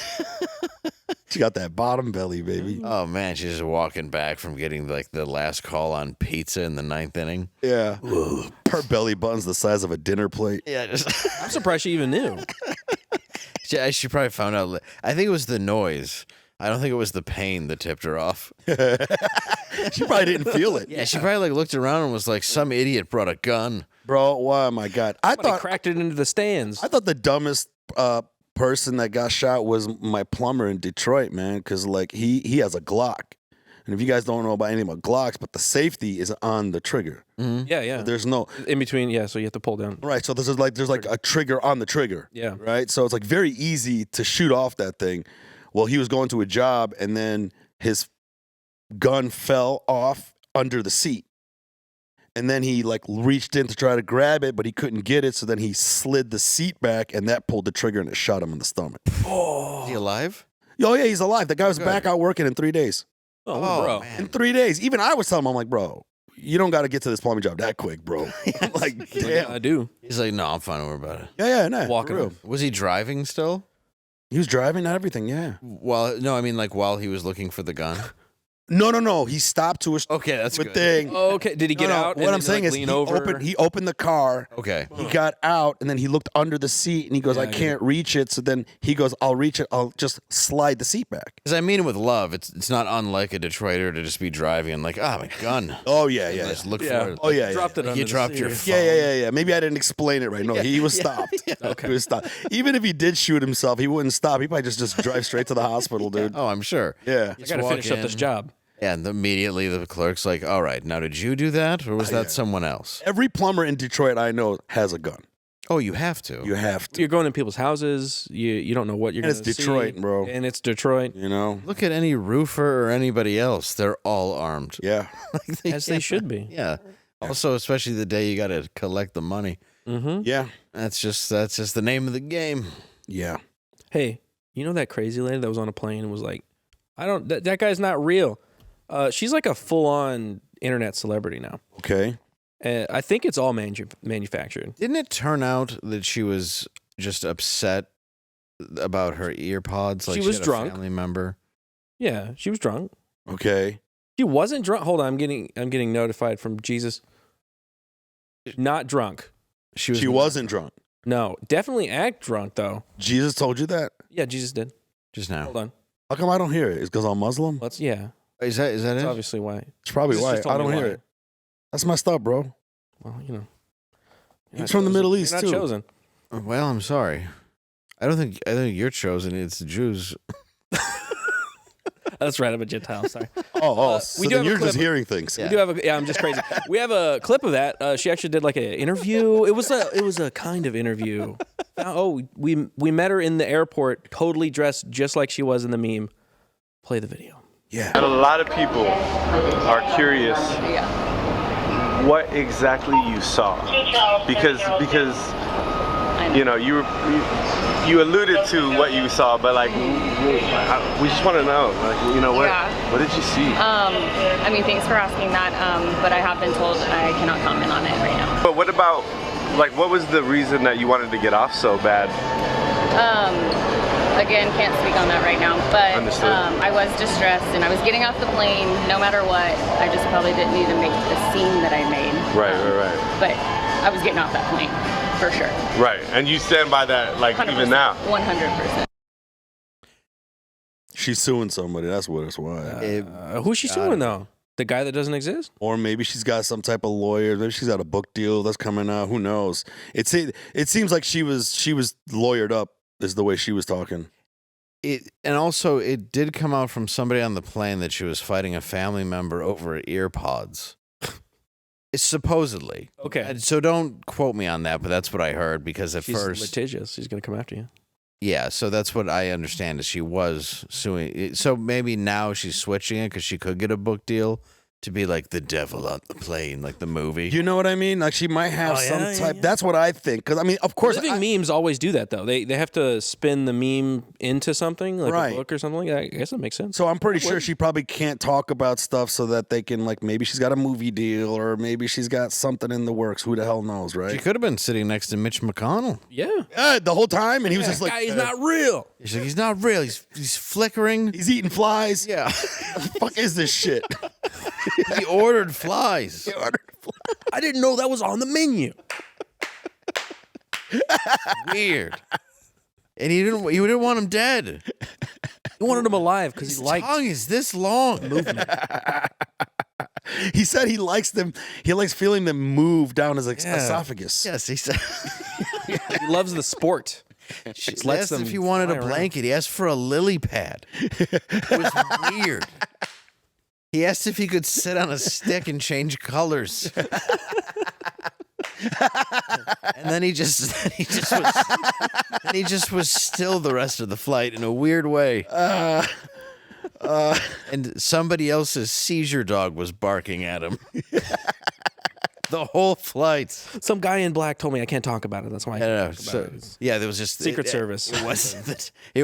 Speaker 3: She got that bottom belly, baby.
Speaker 1: oh man, she's just walking back from getting like the last call on pizza in the 9th inning.
Speaker 3: Yeah. Her belly button's the size of a dinner plate.
Speaker 1: Yeah, just
Speaker 2: I'm surprised she even knew.
Speaker 1: she probably found out. I think it was the noise. I don't think it was the pain that tipped her off.
Speaker 3: She probably didn't feel it.
Speaker 1: Yeah, she probably like looked around and was like, some idiot brought a gun.
Speaker 3: Bro, oh my God. I
Speaker 2: Somebody
Speaker 3: thought
Speaker 2: cracked it into the stands.
Speaker 3: the dumbest person that got shot was my plumber in Detroit, man, because like he has a Glock. And if you guys don't know about anything about Glocks, but the safety is on the trigger.
Speaker 2: Yeah.
Speaker 3: There's no
Speaker 2: In between, yeah, so you have to pull down.
Speaker 3: right. So there's like a trigger on the trigger.
Speaker 2: Yeah.
Speaker 3: Right. So it's like very easy to shoot off that thing. Well, he was going to a job and then his gun fell off under the seat. And then he like reached in to try to grab it, but he couldn't get it. So then he slid the seat back and that pulled the trigger and it shot him in the stomach.
Speaker 1: Is he alive?
Speaker 3: Oh, yeah, he's alive. The guy was
Speaker 1: Good.
Speaker 3: back out working in 3 days.
Speaker 2: Oh,
Speaker 1: Oh,
Speaker 2: bro.
Speaker 1: man.
Speaker 3: In 3 days. Even I was telling him, I'm like, bro, you don't got to get to this plumbing job that quick, bro. Like,
Speaker 2: Yeah, I
Speaker 3: damn.
Speaker 2: do.
Speaker 1: He's like, no, I'm fine. Don't worry about it.
Speaker 3: Yeah, no.
Speaker 2: Walking
Speaker 3: for real.
Speaker 2: him.
Speaker 1: Was he driving still?
Speaker 3: He was driving everything, yeah.
Speaker 1: Well, no, I mean like while he was looking for the gun.
Speaker 3: No. He stopped to a
Speaker 1: Okay, that's good.
Speaker 3: thing.
Speaker 2: Oh, okay. Did he get out?
Speaker 3: What I'm saying is he opened the car.
Speaker 1: Okay.
Speaker 3: He got out, and then he looked under the seat, and he goes, I can't reach it. So then he goes, I'll reach it. I'll just slide the seat back.
Speaker 1: Because I mean it with love. It's not unlike a Detroiter to just be driving and like, my gun.
Speaker 3: Oh, yeah.
Speaker 1: Just look
Speaker 2: Yeah.
Speaker 1: for it.
Speaker 3: Oh, yeah.
Speaker 2: Dropped it under
Speaker 1: You
Speaker 2: the
Speaker 1: dropped
Speaker 2: seat.
Speaker 1: your phone.
Speaker 3: Yeah. Maybe I didn't explain it right. No, he was stopped. Okay. He was stopped. Even if he did shoot himself, he wouldn't stop. He probably just drive straight to the hospital, dude.
Speaker 1: Oh, I'm sure.
Speaker 3: Yeah.
Speaker 2: I got to finish up this job.
Speaker 1: And immediately the clerk's like, all right, now did you do that or was that someone else?
Speaker 3: Every plumber in Detroit I know has a gun.
Speaker 1: Oh, you have to.
Speaker 3: You have to.
Speaker 2: You're going in people's houses. You don't know what you're going to see.
Speaker 3: And it's Detroit, bro.
Speaker 2: And it's Detroit.
Speaker 3: You know?
Speaker 1: Look at any roofer or anybody else. They're all armed.
Speaker 3: Yeah.
Speaker 2: As they should be.
Speaker 1: Yeah. Also, especially the day you got to collect the money.
Speaker 2: Mm-hmm.
Speaker 3: Yeah.
Speaker 1: That's just the name of the game.
Speaker 3: Yeah.
Speaker 2: Hey, you know that crazy lady that was on a plane and was like, that guy's not real. She's like a full-on internet celebrity now.
Speaker 3: Okay.
Speaker 2: I think it's all manufactured.
Speaker 1: Didn't it turn out that she was just upset about her ear pods? Like
Speaker 2: She was
Speaker 1: had
Speaker 2: drunk.
Speaker 1: A family member.
Speaker 2: Yeah, she was drunk.
Speaker 3: Okay.
Speaker 2: She wasn't drunk. Hold on, I'm getting notified from Jesus. Not drunk.
Speaker 3: She wasn't drunk.
Speaker 2: No, definitely act drunk though.
Speaker 3: Jesus told you that?
Speaker 2: Yeah, Jesus did.
Speaker 1: Just now.
Speaker 2: Hold on.
Speaker 3: How come I don't hear it? It's because I'm Muslim?
Speaker 2: Yeah.
Speaker 1: Is that
Speaker 2: That's
Speaker 1: it?
Speaker 2: obviously why.
Speaker 3: It's probably
Speaker 2: Jesus
Speaker 3: why.
Speaker 2: just told
Speaker 3: I
Speaker 2: me
Speaker 3: don't hear
Speaker 2: why.
Speaker 3: it. That's messed up, bro.
Speaker 2: Well, you know. You're
Speaker 3: He's
Speaker 2: not
Speaker 3: from the
Speaker 2: chosen.
Speaker 3: Middle East,
Speaker 2: You're not
Speaker 3: too.
Speaker 2: chosen.
Speaker 1: Well, I'm sorry. I think you're chosen. It's the Jews.
Speaker 2: That's right. I'm a Gentile. Sorry.
Speaker 3: So
Speaker 2: we do
Speaker 3: then
Speaker 2: have a
Speaker 3: you're just
Speaker 2: clip.
Speaker 3: hearing things.
Speaker 2: We do have I'm just crazy. We have a clip of that. She actually did like an interview. It was a kind of interview. We met her in the airport, totally dressed just like she was in the meme. Play the video.
Speaker 3: Yeah.
Speaker 7: And a lot of people are curious what exactly you saw, because you know you alluded to what you saw, but like we just want to know, like, you know, what did you see?
Speaker 8: I mean, thanks for asking that, but I have been told I cannot comment on it right now.
Speaker 7: But what about, like, what was the reason that you wanted to get off so bad?
Speaker 8: Again, can't speak on that right now, but
Speaker 7: Understood.
Speaker 8: I was distressed and I was getting off the plane no matter what. I just probably didn't need to make the scene that I made.
Speaker 7: Right.
Speaker 8: But I was getting off that plane, for sure.
Speaker 7: Right, and you stand by that, like,
Speaker 8: 100%,
Speaker 7: even now?
Speaker 8: 100%.
Speaker 3: She's suing somebody. That's what it's why.
Speaker 2: Who's she suing though? The guy that doesn't exist?
Speaker 3: Or maybe she's got some type of lawyer. Maybe she's got a book deal that's coming out. Who knows? It seems like she was lawyered up, is the way she was talking.
Speaker 1: And also, it did come out from somebody on the plane that she was fighting a family member over ear pods. It's supposedly.
Speaker 2: Okay.
Speaker 1: And so don't quote me on that, but that's what I heard because at
Speaker 2: She's
Speaker 1: first.
Speaker 2: litigious. She's gonna come after you.
Speaker 1: Yeah, so that's what I understand is she was suing. So maybe now she's switching it because she could get a book deal to be like the devil on the plane, like the movie.
Speaker 3: You know what I mean? Like she might have some type. That's what I think. Because I mean, of course,
Speaker 2: Living memes always do that though. They have to spin the meme into something like
Speaker 3: Right.
Speaker 2: a book or something like that. I guess that makes sense.
Speaker 3: So I'm pretty sure she probably can't talk about stuff so that they can, like, maybe she's got a movie deal or maybe she's got something in the works. Who the hell knows,
Speaker 1: She
Speaker 3: right?
Speaker 1: could have been sitting next to Mitch McConnell.
Speaker 2: Yeah.
Speaker 3: The whole time, and he was just like,
Speaker 2: Guy is not real.
Speaker 1: She's like, he's not real. He's flickering.
Speaker 3: he's eating flies.
Speaker 1: Yeah.
Speaker 3: What the fuck is this shit?
Speaker 1: He ordered flies.
Speaker 2: I didn't know that was on the menu.
Speaker 1: Weird. And he didn't want him dead.
Speaker 2: He wanted him alive because
Speaker 1: His
Speaker 2: he liked
Speaker 1: tongue is this long.
Speaker 2: movement.
Speaker 3: He said he likes them. He likes feeling them move down his esophagus.
Speaker 1: Yes, he said.
Speaker 2: He loves the sport.
Speaker 1: She
Speaker 2: lets
Speaker 1: asked
Speaker 2: them
Speaker 1: if he wanted a
Speaker 2: fly around.
Speaker 1: blanket. He asked for a lily pad. It was weird. He asked if he could sit on a stick and change colors. And then he just was still the rest of the flight in a weird way. And somebody else's seizure dog was barking at him. The whole flight.
Speaker 2: Some guy in black told me I can't talk about it. That's why I can't talk about it.
Speaker 1: Yeah, there was just
Speaker 2: Secret Service.
Speaker 1: It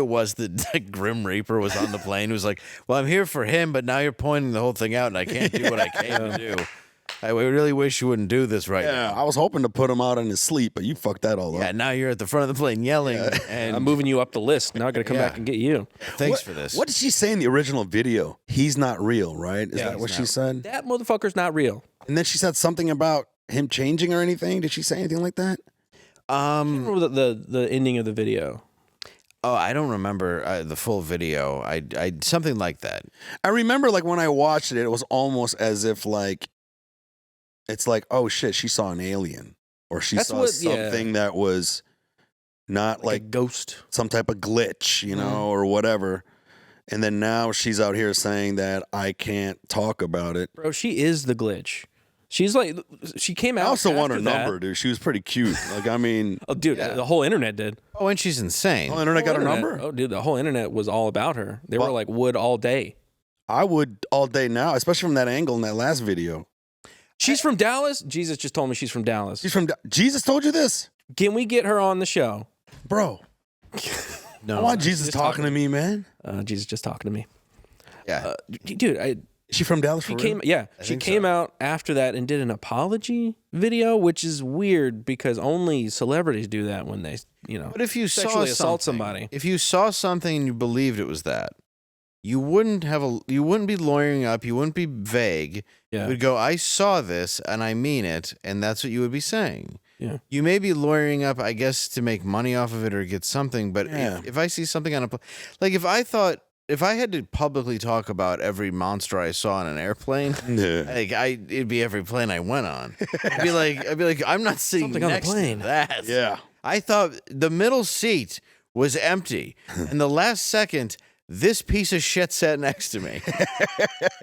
Speaker 1: was the Grim Reaper was on the plane. It was like, well, I'm here for him, but now you're pointing the whole thing out, and I can't do what I came to do. I really wish you wouldn't do this right
Speaker 3: Yeah,
Speaker 1: now.
Speaker 3: I was hoping to put him out in his sleep, but you fucked that all
Speaker 1: Yeah,
Speaker 3: up.
Speaker 1: now you're at the front of the plane yelling. And
Speaker 2: I'm moving you up the list. Now I'm going to come
Speaker 1: Yeah.
Speaker 2: back and get you.
Speaker 1: Thanks for this.
Speaker 3: What did she say in the original video? He's not real, right? Is that what she said?
Speaker 2: That motherfucker's not real.
Speaker 3: And then she said something about him changing or anything. Did she say anything like that?
Speaker 2: I remember the ending of the video.
Speaker 1: Oh, I don't remember the full video. I something like that.
Speaker 3: I remember like when I watched it, it was almost as if like it's like, oh shit, she saw an alien or she saw something that was not like
Speaker 2: a ghost,
Speaker 3: some type of glitch, you know, or whatever. And then now she's out here saying that I can't talk about it.
Speaker 2: Bro, she is the glitch. She's like, she came out.
Speaker 3: I also want her
Speaker 2: after that.
Speaker 3: number, dude. She was pretty cute. Like, I mean,
Speaker 2: Oh, dude, the whole internet did.
Speaker 1: Oh, and she's insane.
Speaker 3: the internet got her number.
Speaker 2: Oh, dude, the whole internet was all about her. They were like wood all day.
Speaker 3: I would all day now, especially from that angle in that last video.
Speaker 2: She's from Dallas. Jesus just told me she's from Dallas.
Speaker 3: She's from Jesus told you this,
Speaker 2: Can we get her on the show?
Speaker 3: bro.
Speaker 1: No,
Speaker 3: I want Jesus talking to me, man.
Speaker 2: Jesus just talking to me.
Speaker 1: yeah.
Speaker 2: Dude,
Speaker 3: Is she from Dallas?
Speaker 2: she
Speaker 3: For
Speaker 2: came.
Speaker 3: real?
Speaker 2: Yeah, she came out after that and did an apology video, which is weird because only celebrities do that when they,
Speaker 1: But if you
Speaker 2: sexually
Speaker 1: saw
Speaker 2: assault
Speaker 1: something-
Speaker 2: somebody.
Speaker 1: if you saw something and you believed it was that, you wouldn't be lawyering up. You wouldn't be vague.
Speaker 2: Yeah.
Speaker 1: You would go, I saw this and I mean it, and that's what you would be saying.
Speaker 2: Yeah.
Speaker 1: You may be lawyering up, I guess, to make money off of it or get something. But
Speaker 3: Yeah.
Speaker 1: if I see something on like if I had to publicly talk about every monster I saw on an airplane,
Speaker 3: Yeah.
Speaker 1: it'd be every plane I went on. I'd be like, I'm not sitting
Speaker 2: Something on the
Speaker 1: next
Speaker 2: plane.
Speaker 1: to that.
Speaker 3: Yeah.
Speaker 1: I thought the middle seat was empty, and the last second, this piece of shit sat next to me.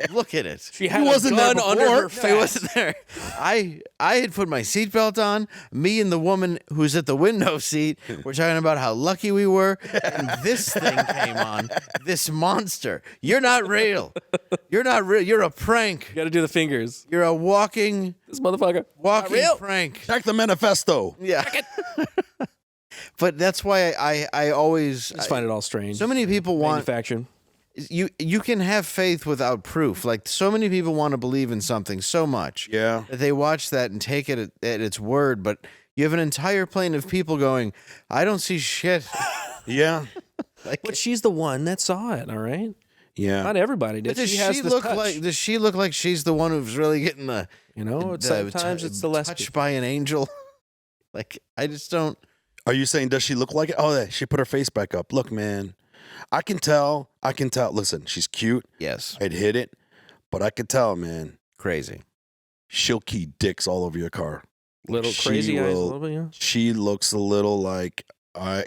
Speaker 1: Look at it.
Speaker 2: She had
Speaker 3: wasn't
Speaker 2: a
Speaker 3: there
Speaker 2: gun under
Speaker 3: before.
Speaker 2: her
Speaker 1: No,
Speaker 2: face.
Speaker 1: he wasn't there. I had put my seatbelt on. Me and the woman who's at the window seat were talking about how lucky we were, and this thing came on. This monster. You're not real. You're not real. You're a prank.
Speaker 2: You got to do the fingers.
Speaker 1: You're a walking
Speaker 2: This motherfucker.
Speaker 1: prank.
Speaker 3: Check the manifesto.
Speaker 1: Yeah. But that's why I always
Speaker 2: I just find it all strange.
Speaker 1: so many people want
Speaker 2: manufacturing.
Speaker 1: you can have faith without proof. Like so many people want to believe in something so much
Speaker 3: Yeah.
Speaker 1: that they watch that and take it at its word, but you have an entire plane of people going, I don't see shit.
Speaker 3: Yeah.
Speaker 2: But she's the one that saw it. All right.
Speaker 3: Yeah.
Speaker 2: Not everybody
Speaker 1: But
Speaker 2: did.
Speaker 1: does
Speaker 2: She has
Speaker 1: she
Speaker 2: this
Speaker 1: look
Speaker 2: touch.
Speaker 1: like does she look like she's the one who's really getting the
Speaker 2: Sometimes it's the lesbian.
Speaker 1: touched by an angel? Like I just don't.
Speaker 3: Are you saying does she look like it? Oh, yeah, she put her face back up. Look, man. I can tell. Listen, she's cute.
Speaker 1: Yes,
Speaker 3: I'd hit it, but I could tell, man.
Speaker 1: crazy.
Speaker 3: She'll key dicks all over your car.
Speaker 2: Little
Speaker 3: She
Speaker 2: crazy eyes, a
Speaker 3: will-
Speaker 2: little bit. Yeah.
Speaker 3: She looks a little like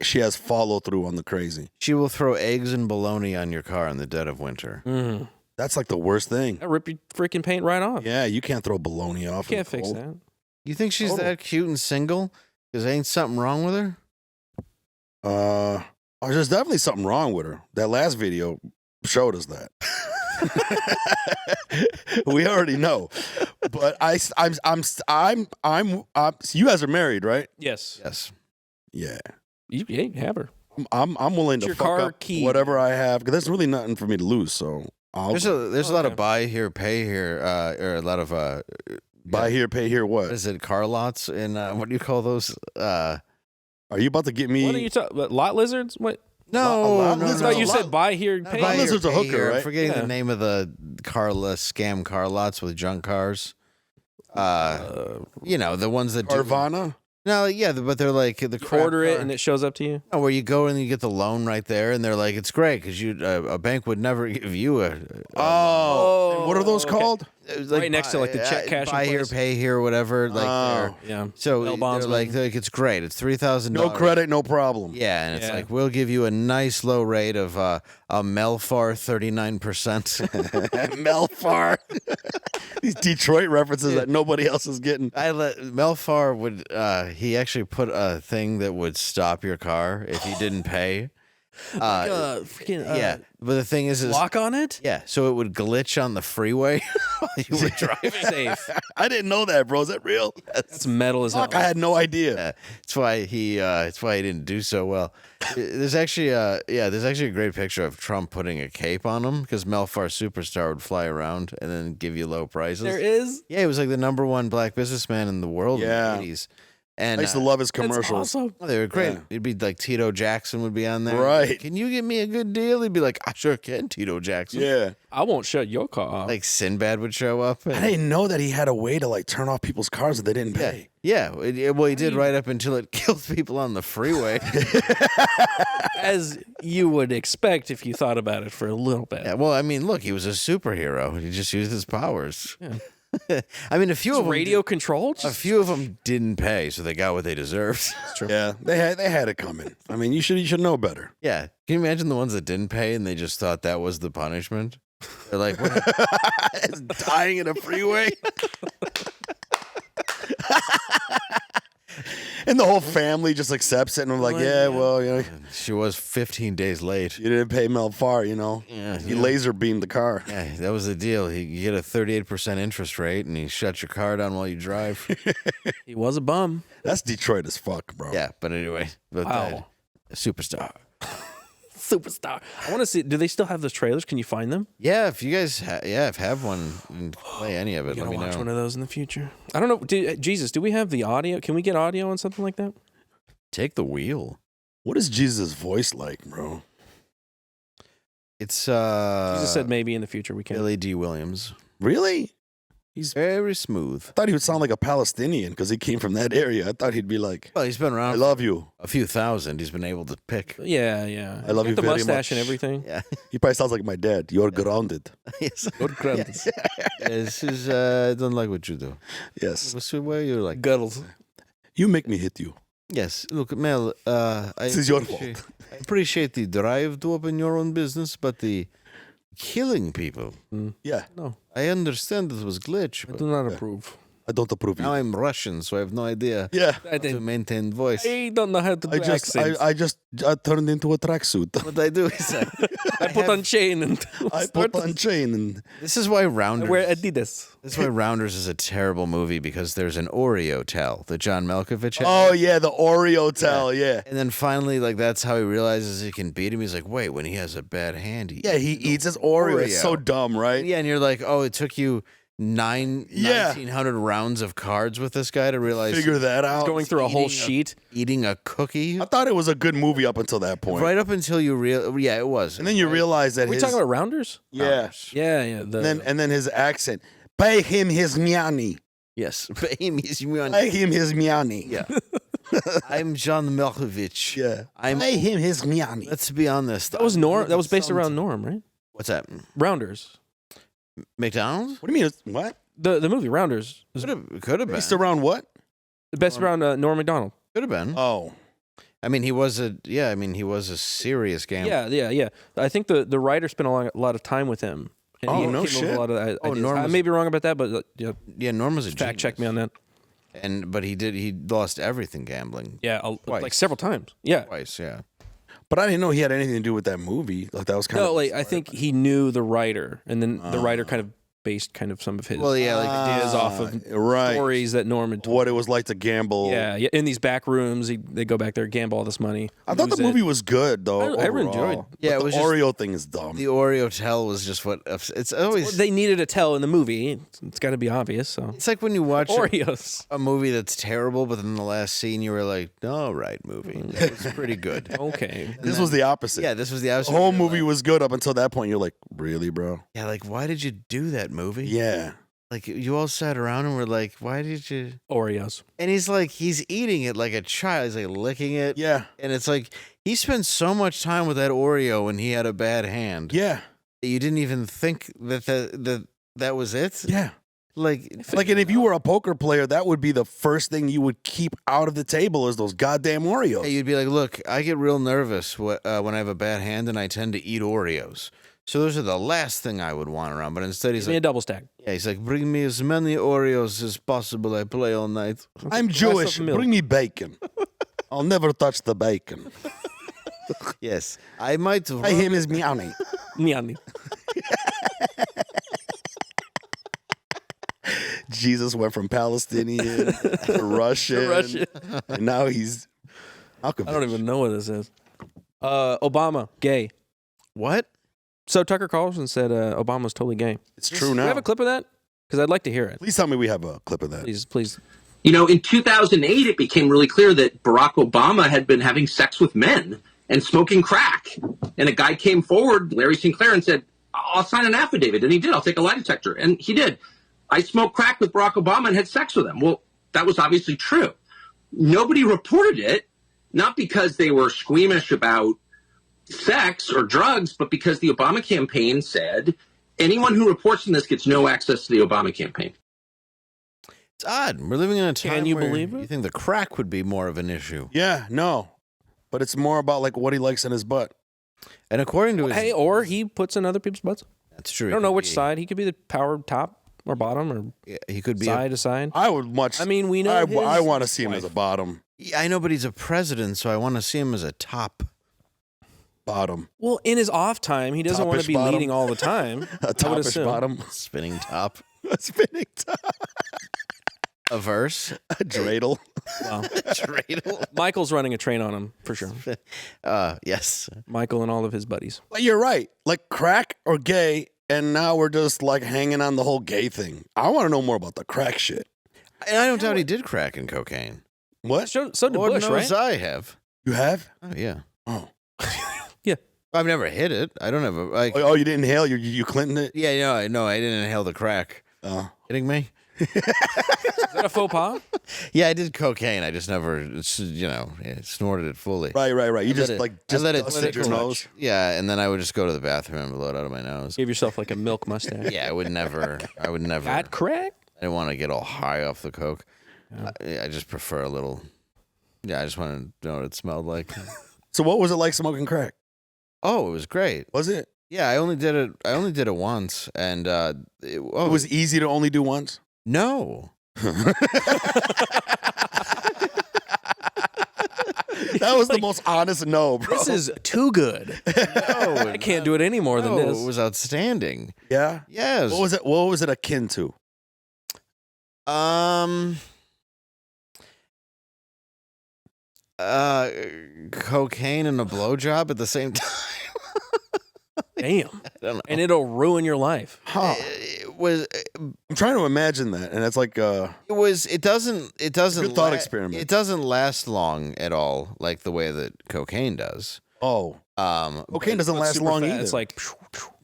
Speaker 3: she has follow through on the crazy.
Speaker 1: She will throw eggs and bologna on your car in the dead of winter.
Speaker 2: Mm.
Speaker 3: That's like the worst thing.
Speaker 2: That rip your freaking paint right off.
Speaker 3: Yeah, you can't throw bologna off. in
Speaker 2: Can't
Speaker 3: the
Speaker 2: fix
Speaker 3: cold.
Speaker 2: that.
Speaker 1: You think she's
Speaker 3: Total.
Speaker 1: that cute and single? Because ain't something wrong with her?
Speaker 3: There's definitely something wrong with her. That last video showed us that. We already know, but you guys are married, right?
Speaker 2: Yes.
Speaker 1: Yes.
Speaker 3: Yeah.
Speaker 2: You have her.
Speaker 3: I'm willing
Speaker 2: It's
Speaker 3: to
Speaker 2: your
Speaker 3: fuck
Speaker 2: car
Speaker 3: up
Speaker 2: key.
Speaker 3: whatever I have because there's really nothing for me to lose. So I'll
Speaker 1: There's a lot of
Speaker 2: Okay.
Speaker 1: buy here, pay here, or a lot of
Speaker 3: buy here, pay here.
Speaker 1: what
Speaker 3: What?
Speaker 1: is it, car lots? And what do you call those?
Speaker 3: Are you about to get me?
Speaker 2: What are you talking? Lot lizards? What?
Speaker 1: No,
Speaker 3: lot
Speaker 1: no,
Speaker 2: I
Speaker 3: lizards
Speaker 1: no.
Speaker 2: thought you
Speaker 3: lot-
Speaker 2: said buy here, pay
Speaker 1: Buy
Speaker 2: here.
Speaker 3: lizards a
Speaker 1: pay
Speaker 3: hooker,
Speaker 1: here. I'm
Speaker 3: right?
Speaker 1: forgetting
Speaker 2: Yeah.
Speaker 1: the name of the scam car lots with junk cars. The ones that do.
Speaker 3: Carvana?
Speaker 1: No, yeah, but they're like the
Speaker 2: You
Speaker 1: crap
Speaker 2: order it
Speaker 1: car.
Speaker 2: and it shows up to you.
Speaker 1: Oh, where you go and you get the loan right there, and they're like, it's great because a bank would never give you a
Speaker 3: Oh, and what are those
Speaker 2: okay.
Speaker 3: called?
Speaker 2: Right next to, like, the check cashing
Speaker 1: buy here,
Speaker 2: place.
Speaker 1: pay here, whatever. Like
Speaker 3: Oh.
Speaker 2: Yeah.
Speaker 1: so
Speaker 2: Bail
Speaker 1: they're
Speaker 2: bondsman.
Speaker 1: like it's great. It's $3,000.
Speaker 3: No credit, no problem.
Speaker 1: Yeah, and it's
Speaker 2: Yeah.
Speaker 1: like we'll give you a nice low rate of a Melfar 39%.
Speaker 3: Melfar. These Detroit references that nobody else is getting.
Speaker 1: Melfar would he actually put a thing that would stop your car if you didn't pay.
Speaker 2: Freaking
Speaker 1: yeah, but the thing is
Speaker 2: lock on it.
Speaker 1: yeah, so it would glitch on the freeway while you were driving.
Speaker 2: Safe.
Speaker 3: I didn't know that, bro. Is that real?
Speaker 2: That's metal as hell.
Speaker 3: Fuck, I had no idea.
Speaker 1: Yeah, it's why he didn't do so well. There's actually a great picture of Trump putting a cape on him because Melfar Superstar would fly around and then give you low prices.
Speaker 2: There is.
Speaker 1: Yeah, he was like the #1 black businessman in the world
Speaker 3: Yeah.
Speaker 1: in the 80s. And
Speaker 3: I used to love his commercials.
Speaker 2: Awesome.
Speaker 1: they were great.
Speaker 3: Yeah.
Speaker 1: It'd be like Tito Jackson would be on there.
Speaker 3: Right.
Speaker 1: Can you give me a good deal? He'd be like, I sure can, Tito Jackson.
Speaker 3: Yeah.
Speaker 2: I won't shut your car off.
Speaker 1: Like Sinbad would show up.
Speaker 3: I didn't know that he had a way to like turn off people's cars that they didn't pay.
Speaker 1: Yeah. Well, he did right up until it killed people on the freeway.
Speaker 2: As you would expect if you thought about it for a little bit.
Speaker 1: Yeah, well, I mean, look, he was a superhero. He just used his powers. Yeah. I mean, a few of them
Speaker 2: Radio controlled?
Speaker 1: A few of them didn't pay, so they got what they deserved.
Speaker 3: Yeah, they had it coming. I mean, you should know better.
Speaker 1: Yeah. Can you imagine the ones that didn't pay and they just thought that was the punishment? They're like, what?
Speaker 3: Dying in a freeway. And the whole family just accepts it and we're like, yeah, well, you know,
Speaker 1: She was 15 days late.
Speaker 3: you didn't pay Melfar, you know.
Speaker 1: Yeah,
Speaker 3: He laser beamed the car.
Speaker 1: Yeah, that was the deal. You get a 38% interest rate and he shuts your car down while you drive.
Speaker 2: He was a bum.
Speaker 3: That's Detroit as fuck, bro.
Speaker 1: Yeah, but anyway. But,
Speaker 2: Wow.
Speaker 1: superstar.
Speaker 2: Superstar. I want to see. Do they still have those trailers? Can you find them?
Speaker 1: Yeah, if you guys have one and play any of it,
Speaker 2: Gotta
Speaker 1: let me
Speaker 2: watch
Speaker 1: know.
Speaker 2: one of those in the future. I don't know. Jesus, do we have the audio? Can we get audio on something like that?
Speaker 1: Take the wheel.
Speaker 3: What is Jesus' voice like, bro?
Speaker 1: It's
Speaker 2: Jesus said maybe in the future we can.
Speaker 1: Billy D. Williams.
Speaker 3: Really?
Speaker 1: He's very smooth.
Speaker 3: I thought he would sound like a Palestinian because he came from that area. I thought he'd be like,
Speaker 1: Well, he's been
Speaker 3: I
Speaker 1: around
Speaker 3: love you.
Speaker 1: a few thousand. He's been able to pick.
Speaker 2: Yeah, yeah.
Speaker 3: I love you
Speaker 2: the
Speaker 3: very
Speaker 2: mustache
Speaker 3: much.
Speaker 2: and everything.
Speaker 1: Yeah.
Speaker 3: He probably sounds like my dad. You're grounded.
Speaker 1: Yes.
Speaker 2: Yes.
Speaker 1: This is I don't like what you do.
Speaker 3: Yes.
Speaker 1: What's the way you like?
Speaker 2: Guddles.
Speaker 3: You make me hit you.
Speaker 1: Yes. Look, Mel.
Speaker 3: This is your fault.
Speaker 1: I appreciate the drive to open your own business, but the killing people.
Speaker 3: Yeah.
Speaker 2: No,
Speaker 1: I understand it was glitch,
Speaker 2: I
Speaker 1: but
Speaker 2: do not approve.
Speaker 3: I don't approve
Speaker 1: now
Speaker 3: you.
Speaker 1: I'm Russian, so I have no idea
Speaker 3: Yeah.
Speaker 2: I
Speaker 1: how to
Speaker 2: didn't.
Speaker 1: maintain voice.
Speaker 2: I don't know how to do
Speaker 3: I just turned into a tracksuit.
Speaker 1: What I do is
Speaker 2: I put on chain and
Speaker 3: I put on chain and
Speaker 1: this is why
Speaker 2: I
Speaker 1: Rounders.
Speaker 2: wear Adidas.
Speaker 1: This is why Rounders is a terrible movie because there's an Oreo tell that John Malkovich had.
Speaker 3: oh yeah, the Oreo tell, yeah.
Speaker 1: And then finally, like that's how he realizes he can beat him. He's like, wait, when he has a bad hand, he
Speaker 3: Yeah, he eats his Oreo. It's so dumb, right?
Speaker 1: Yeah, and you're like, oh, it took you
Speaker 3: Yeah.
Speaker 1: 1,900 rounds of cards with this guy to realize
Speaker 3: Figure that out.
Speaker 2: Going through a whole sheet.
Speaker 1: eating a cookie.
Speaker 3: I thought it was a good movie up until that point.
Speaker 1: Right up until you yeah, it was.
Speaker 3: And then you realize that
Speaker 2: Are we
Speaker 3: his
Speaker 2: talking about Rounders?
Speaker 3: yeah.
Speaker 2: Yeah, yeah.
Speaker 3: And then his accent. Pay him his miani.
Speaker 1: Yes, Amy's Yuan.
Speaker 3: Pay him his miani.
Speaker 1: Yeah, I'm John Malkovich.
Speaker 3: Yeah.
Speaker 1: I'm.
Speaker 3: Pay him his miani.
Speaker 1: Let's be honest.
Speaker 2: that was Norm. That was based around Norm, right?
Speaker 1: What's that?
Speaker 2: Rounders.
Speaker 1: McDonald's?
Speaker 3: What do you mean? What?
Speaker 2: The movie Rounders was
Speaker 1: Could have been.
Speaker 3: Based around what?
Speaker 2: based around Norm Macdonald.
Speaker 1: Could have been.
Speaker 3: Oh.
Speaker 1: I mean, he was a serious gambler.
Speaker 2: Yeah. I think the writer spent a lot of time with him. And
Speaker 3: Oh,
Speaker 2: he
Speaker 3: no
Speaker 2: came up with
Speaker 3: shit.
Speaker 2: a lot of ideas.
Speaker 1: Norm
Speaker 2: I
Speaker 1: was-
Speaker 2: may be wrong about that, but yeah,
Speaker 1: Yeah, Norm was a
Speaker 2: fact check me on that.
Speaker 1: But he lost everything gambling.
Speaker 2: Yeah,
Speaker 1: Twice.
Speaker 2: like several times. Yeah.
Speaker 1: Twice, yeah.
Speaker 3: But I didn't know he had anything to do with that movie. Like that was kind
Speaker 2: No,
Speaker 3: of
Speaker 2: like I think he knew the writer, and then the writer kind of based kind of some of his
Speaker 1: Well, yeah, like
Speaker 2: ideas off of
Speaker 3: right.
Speaker 2: stories that Norm had told.
Speaker 3: what it was like to gamble.
Speaker 2: Yeah, in these back rooms, they go back there, gamble all this money.
Speaker 3: I thought the
Speaker 2: lose it.
Speaker 3: movie was good though.
Speaker 2: I
Speaker 3: overall.
Speaker 2: enjoyed.
Speaker 1: Yeah,
Speaker 3: But
Speaker 1: it
Speaker 3: the
Speaker 1: was just-
Speaker 3: Oreo thing is dumb.
Speaker 1: the Oreo tell was just what it's always.
Speaker 2: Well, they needed a tell in the movie. It's got to be obvious. So
Speaker 1: It's like when you watch
Speaker 2: Oreos.
Speaker 1: a movie that's terrible, but then the last scene you were like, "All right, movie, that was pretty good."
Speaker 2: Okay.
Speaker 3: This was the opposite.
Speaker 1: Yeah, this was the
Speaker 3: The
Speaker 1: opposite.
Speaker 3: whole
Speaker 1: You're
Speaker 3: movie
Speaker 1: like-
Speaker 3: was good up until that point. You're like, really, bro?
Speaker 1: Yeah, like why did you do that movie?
Speaker 3: Yeah.
Speaker 1: Like you all sat around and were like, "Why did you?"
Speaker 2: Oreos.
Speaker 1: And he's eating it like a child. He's like licking it.
Speaker 3: Yeah.
Speaker 1: And it's like he spent so much time with that Oreo when he had a bad hand.
Speaker 3: Yeah.
Speaker 1: That you didn't even think that was it.
Speaker 3: Yeah.
Speaker 1: Like
Speaker 3: Like, and if you were a poker player, that would be the first thing you would keep out of the table is those goddamn Oreos.
Speaker 1: you'd be like, "Look, I get real nervous when I have a bad hand, and I tend to eat Oreos. So those are the last thing I would want around." But instead, he's
Speaker 2: Give me a
Speaker 1: like,
Speaker 2: double stack.
Speaker 1: "Yeah, he's like, bring me as many Oreos as possible. I play all night."
Speaker 3: I'm
Speaker 2: glass
Speaker 3: Jewish.
Speaker 2: of milk.
Speaker 3: Bring me bacon. I'll never touch the bacon.
Speaker 1: Yes, I might.
Speaker 3: My name is Miami.
Speaker 2: Miami.
Speaker 3: Jesus went from Palestinian to Russian, and now he's Malkovich.
Speaker 2: I don't even know what this is. Obama, gay.
Speaker 1: What?
Speaker 2: So Tucker Carlson said Obama's totally gay.
Speaker 3: It's true
Speaker 2: Do
Speaker 3: now.
Speaker 2: we have a clip of that? Because I'd like to hear it.
Speaker 3: Please tell me we have a clip of that.
Speaker 2: Please.
Speaker 9: You know, in 2008, it became really clear that Barack Obama had been having sex with men and smoking crack. And a guy came forward, Larry Sinclair, and said, I'll sign an affidavit. And he did. I'll take a lie detector. And he did. I smoked crack with Barack Obama and had sex with him. Well, that was obviously true. Nobody reported it, not because they were squeamish about sex or drugs, but because the Obama campaign said anyone who reports on this gets no access to the Obama campaign.
Speaker 1: It's odd. We're living in a time
Speaker 2: Can you
Speaker 1: where
Speaker 2: believe it?
Speaker 1: you think the crack would be more of an issue.
Speaker 3: Yeah, no. But it's more about like what he likes in his butt.
Speaker 1: And according to his...
Speaker 2: Hey, or he puts in other people's butts.
Speaker 1: That's true.
Speaker 2: I don't know which side. He could be the power top or bottom or
Speaker 1: he could be
Speaker 2: side to side.
Speaker 3: I would much.
Speaker 2: I mean, we know
Speaker 3: I want to see him as a bottom.
Speaker 1: Yeah, I know, but he's a president, so I want to see him as a top.
Speaker 3: Bottom.
Speaker 2: Well, in his off time, he doesn't want to
Speaker 3: Toppish
Speaker 2: be
Speaker 3: bottom.
Speaker 2: leading all the time.
Speaker 3: A
Speaker 2: I would
Speaker 3: toppish
Speaker 2: assume.
Speaker 3: bottom.
Speaker 1: Spinning top.
Speaker 3: A spinning top.
Speaker 1: A verse.
Speaker 3: A dreidel.
Speaker 2: Wow.
Speaker 1: Dreidel.
Speaker 2: Michael's running a train on him for sure.
Speaker 1: Yes.
Speaker 2: Michael and all of his buddies.
Speaker 3: But you're right. Like crack or gay, and now we're just like hanging on the whole gay thing. I want to know more about the crack shit.
Speaker 1: And I don't doubt he did crack and cocaine.
Speaker 3: What?
Speaker 2: So did
Speaker 1: Lord
Speaker 2: Bush,
Speaker 1: knows
Speaker 2: right?
Speaker 1: I have.
Speaker 3: You have?
Speaker 1: Oh, yeah.
Speaker 3: Oh.
Speaker 2: Yeah.
Speaker 1: I've never hit it. I don't have a... Like,
Speaker 3: Oh, you didn't inhale? You Clinton it?
Speaker 1: yeah, no, I didn't inhale the crack. Kidding me?
Speaker 2: Is that a faux pas?
Speaker 1: Yeah, I did cocaine. I just never, snorted it fully.
Speaker 3: Right. You
Speaker 1: I
Speaker 3: just
Speaker 1: let it
Speaker 3: dusted your
Speaker 1: tickle.
Speaker 3: nose.
Speaker 1: Yeah, and then I would just go to the bathroom and blow it out of my nose.
Speaker 2: Give yourself like a milk mustache.
Speaker 1: Yeah, I would never.
Speaker 2: Got crack?
Speaker 1: I didn't want to get all high off the coke. I just prefer a little. Yeah, I just want to know what it smelled like.
Speaker 3: So what was it like smoking crack?
Speaker 1: Oh, it was great.
Speaker 3: Was it?
Speaker 1: Yeah, I only did it once, and
Speaker 3: It was easy to only do once?
Speaker 1: no.
Speaker 3: That was the most honest no, bro.
Speaker 2: This is too good.
Speaker 1: No,
Speaker 2: I can't do it any more than this.
Speaker 1: It was outstanding.
Speaker 3: Yeah?
Speaker 1: Yes.
Speaker 3: What was it akin to?
Speaker 1: Cocaine and a blowjob at the same time.
Speaker 2: Damn.
Speaker 1: I don't know.
Speaker 2: And it'll ruin your life.
Speaker 3: Huh.
Speaker 1: It was.
Speaker 3: I'm trying to imagine that, and it's like
Speaker 1: It doesn't. It doesn't.
Speaker 3: Good thought experiment.
Speaker 1: It doesn't last long at all, like the way that cocaine does.
Speaker 3: cocaine doesn't
Speaker 2: It's
Speaker 3: last
Speaker 2: super
Speaker 3: long
Speaker 2: fast.
Speaker 3: either.
Speaker 2: It's like,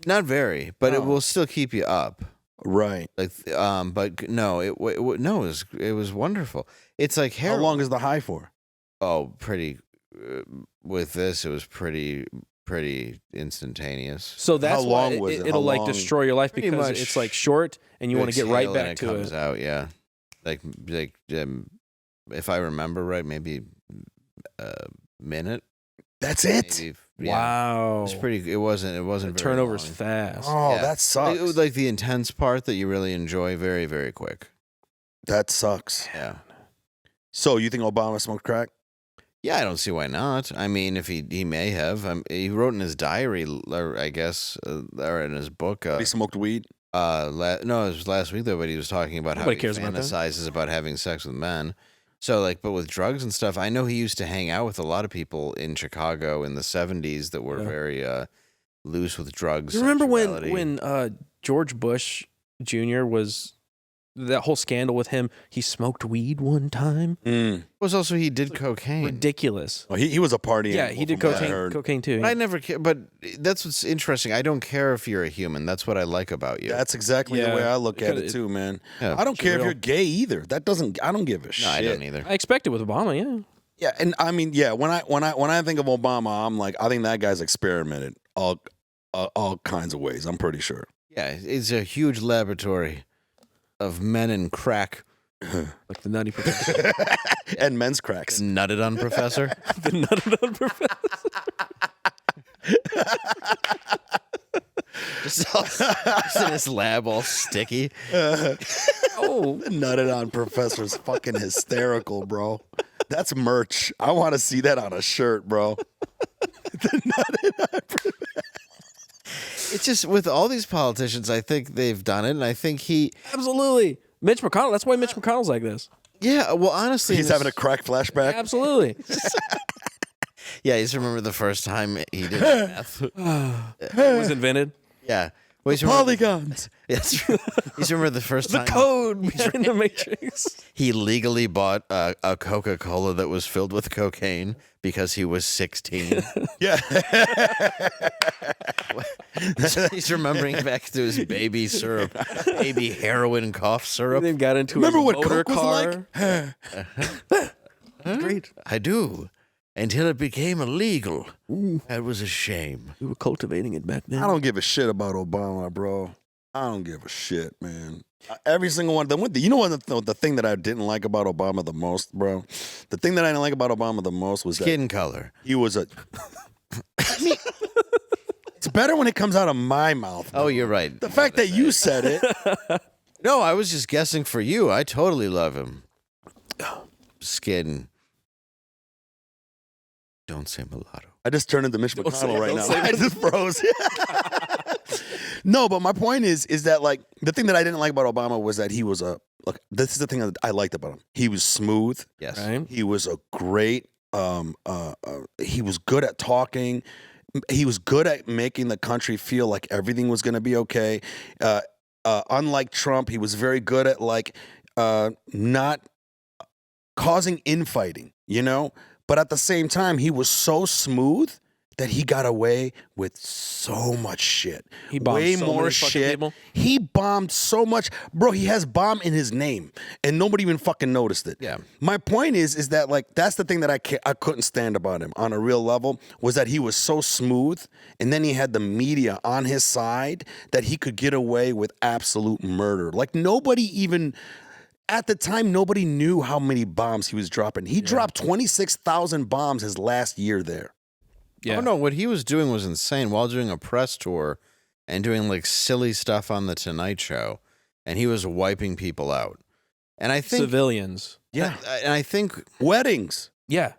Speaker 1: Not very, but it will still keep you up.
Speaker 3: right.
Speaker 1: Like, but no, it was wonderful. It's like
Speaker 3: How
Speaker 1: heroin.
Speaker 3: long is the high for?
Speaker 1: Oh, pretty. With this, it was pretty instantaneous.
Speaker 2: so that's
Speaker 3: How
Speaker 2: why
Speaker 3: long was it?
Speaker 2: it'll
Speaker 3: How
Speaker 2: like
Speaker 3: long?
Speaker 2: destroy your life
Speaker 1: Pretty
Speaker 2: because
Speaker 1: much.
Speaker 2: it's like short and you want to get right
Speaker 1: Exhale and
Speaker 2: back
Speaker 1: it
Speaker 2: to
Speaker 1: comes
Speaker 2: it.
Speaker 1: out, yeah. Like if I remember right, maybe a minute.
Speaker 3: That's it?
Speaker 1: Maybe, yeah.
Speaker 2: Wow.
Speaker 1: It was pretty. It wasn't.
Speaker 2: The
Speaker 1: very
Speaker 2: turnover's
Speaker 1: long.
Speaker 2: fast.
Speaker 3: Oh,
Speaker 1: Yeah.
Speaker 3: that sucks.
Speaker 1: It was like the intense part that you really enjoy very, very quick.
Speaker 3: That sucks.
Speaker 1: Yeah.
Speaker 3: So you think Obama smoked crack?
Speaker 1: Yeah, I don't see why not. I mean, if he may have. He wrote in his diary, or I guess, or in his book.
Speaker 3: He smoked weed?
Speaker 1: No, it was last week though. But he was talking about
Speaker 2: Nobody
Speaker 1: how
Speaker 2: cares
Speaker 1: he
Speaker 2: about that.
Speaker 1: fantasizes about having sex with men. So like, but with drugs and stuff, I know he used to hang out with a lot of people in Chicago in the 70s that were very loose with drugs.
Speaker 2: You remember
Speaker 1: sexuality.
Speaker 2: when George Bush Jr. was that whole scandal with him? He smoked weed one time.
Speaker 1: It was also he did cocaine.
Speaker 2: Ridiculous.
Speaker 3: Oh, he was a party
Speaker 2: Yeah,
Speaker 3: animal
Speaker 2: he did
Speaker 3: from what I
Speaker 2: cocaine.
Speaker 3: heard.
Speaker 2: Cocaine too.
Speaker 1: I never care, but that's what's interesting. I don't care if you're a human. That's what I like about you.
Speaker 3: That's exactly the
Speaker 2: Yeah,
Speaker 3: way I look at
Speaker 2: because
Speaker 3: it too, man.
Speaker 1: Yeah,
Speaker 3: I don't care if
Speaker 2: real.
Speaker 3: you're gay either. I don't give a shit.
Speaker 1: No, I don't either.
Speaker 2: I expect it with Obama. Yeah.
Speaker 3: Yeah, and I mean, yeah, when I think of Obama, I'm like, I think that guy's experimented all kinds of ways. I'm pretty sure.
Speaker 1: Yeah, it's a huge laboratory of men and crack.
Speaker 2: Like the Nutty Professor.
Speaker 3: And men's cracks.
Speaker 1: Nutted on professor.
Speaker 2: The Nutted on Professor.
Speaker 1: just in his lab, all sticky.
Speaker 2: Oh,
Speaker 3: Nutted on professor's fucking hysterical, bro. That's merch. I want to see that on a shirt, bro.
Speaker 1: It's just with all these politicians, I think they've done it, and I think he
Speaker 2: Absolutely. Mitch McConnell. That's why Mitch McConnell's like this.
Speaker 1: Yeah, well, honestly,
Speaker 3: He's having a crack flashback.
Speaker 2: Absolutely.
Speaker 1: Yeah, I just remember the first time he did math.
Speaker 2: It was invented.
Speaker 1: Yeah. Well, he's
Speaker 3: Polygons.
Speaker 1: Yes. He's remember the first time.
Speaker 2: Code behind the Matrix.
Speaker 1: He legally bought a Coca-Cola that was filled with cocaine because he was 16.
Speaker 3: Yeah.
Speaker 1: He's remembering back to his baby syrup, baby heroin cough syrup.
Speaker 2: They got into
Speaker 3: Remember
Speaker 2: his
Speaker 3: what
Speaker 2: motor
Speaker 3: Coke was
Speaker 2: car.
Speaker 3: like?
Speaker 1: Great. I do. Until it became illegal. That was a shame.
Speaker 2: We were cultivating it back then.
Speaker 3: I don't give a shit about Obama, bro. I don't give a shit, man. Every single one. You know what? The thing that I didn't like about Obama the most, bro. The thing that I didn't like about Obama the most was
Speaker 1: Skin
Speaker 3: that
Speaker 1: color.
Speaker 3: he was a. I mean, it's better when it comes out of my mouth. Bro.
Speaker 1: Oh, you're right.
Speaker 3: The fact that you said it.
Speaker 1: No, I was just guessing for you. I totally love him. Skin. Don't say mulatto.
Speaker 3: I just turned into Mitch
Speaker 2: say
Speaker 3: McConnell
Speaker 2: it,
Speaker 3: right
Speaker 2: don't
Speaker 3: now.
Speaker 2: say
Speaker 3: I
Speaker 2: it.
Speaker 3: just froze. No, but my point is that like the thing that I didn't like about Obama was that he was a look. This is the thing that I liked about him. He was smooth.
Speaker 1: Yes.
Speaker 2: Right?
Speaker 3: He was a great. He was good at talking. He was good at making the country feel like everything was going to be okay. Unlike Trump, he was very good at like not causing infighting. You know. But at the same time, he was so smooth that he got away with so much shit.
Speaker 2: He bombed
Speaker 3: way
Speaker 2: so
Speaker 3: more
Speaker 2: many fucking
Speaker 3: shit.
Speaker 2: people.
Speaker 3: He bombed so much, bro. He has bomb in his name, and nobody even fucking noticed it.
Speaker 1: Yeah.
Speaker 3: My point is that like that's the thing that I couldn't stand about him on a real level was that he was so smooth, and then he had the media on his side that he could get away with absolute murder. Like nobody even. At the time, nobody knew how many bombs he was dropping. He dropped 26,000 bombs his last year there.
Speaker 2: Yeah.
Speaker 1: Oh, no. What he was doing was insane while doing a press tour and doing like silly stuff on The Tonight Show. And he was wiping people out. And I think.
Speaker 2: Civilians.
Speaker 3: Yeah.
Speaker 1: And I think.
Speaker 3: Weddings.
Speaker 2: Yeah.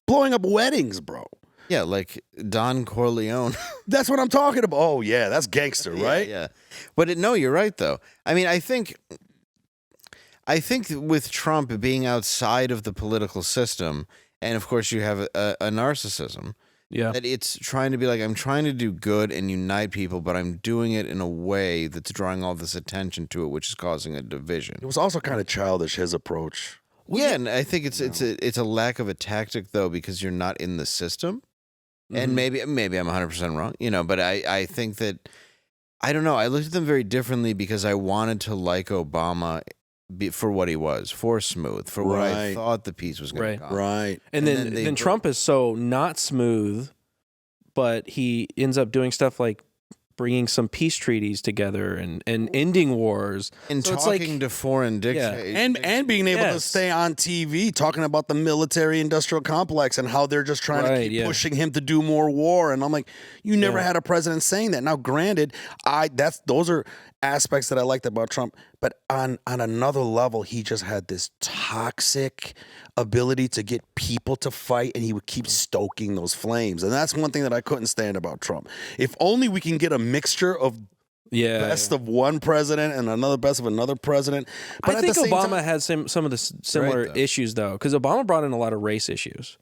Speaker 3: Blowing up weddings, bro.
Speaker 1: Yeah, like Don Corleone.
Speaker 3: That's what I'm talking about. Oh, yeah. That's gangster, right?
Speaker 1: Yeah. But no, you're right, though. I mean, I think with Trump being outside of the political system, and of course you have a narcissism, that it's trying to be like, I'm trying to do good and unite people, but I'm doing it in a way that's drawing all this attention to it, which is causing a division.
Speaker 3: It was also kind of childish, his approach.
Speaker 1: Yeah, and I think it's a lack of a tactic, though, because you're not in the system. And maybe I'm 100% wrong, you know, but I think that, I don't know, I looked at them very differently because I wanted to like Obama for what he was, for smooth, for what I thought the piece was going to come.
Speaker 3: Right.
Speaker 2: And then Trump is so not smooth, but he ends up doing stuff like bringing some peace treaties together and ending wars.
Speaker 1: And
Speaker 2: so
Speaker 1: talking to foreign dictators.
Speaker 3: And being able to stay on TV talking about the military-industrial complex and how they're just trying to keep pushing him to do more war. And I'm like, you never had a president saying that. Now, granted, those are aspects that I liked about Trump. But on another level, he just had this toxic ability to get people to fight, and he would keep stoking those flames. And that's one thing that I couldn't stand about Trump. If only we can get a mixture of best of one president and another best of another president. But
Speaker 2: I think Obama had some of the similar issues, though, because Obama brought in a lot of race issues.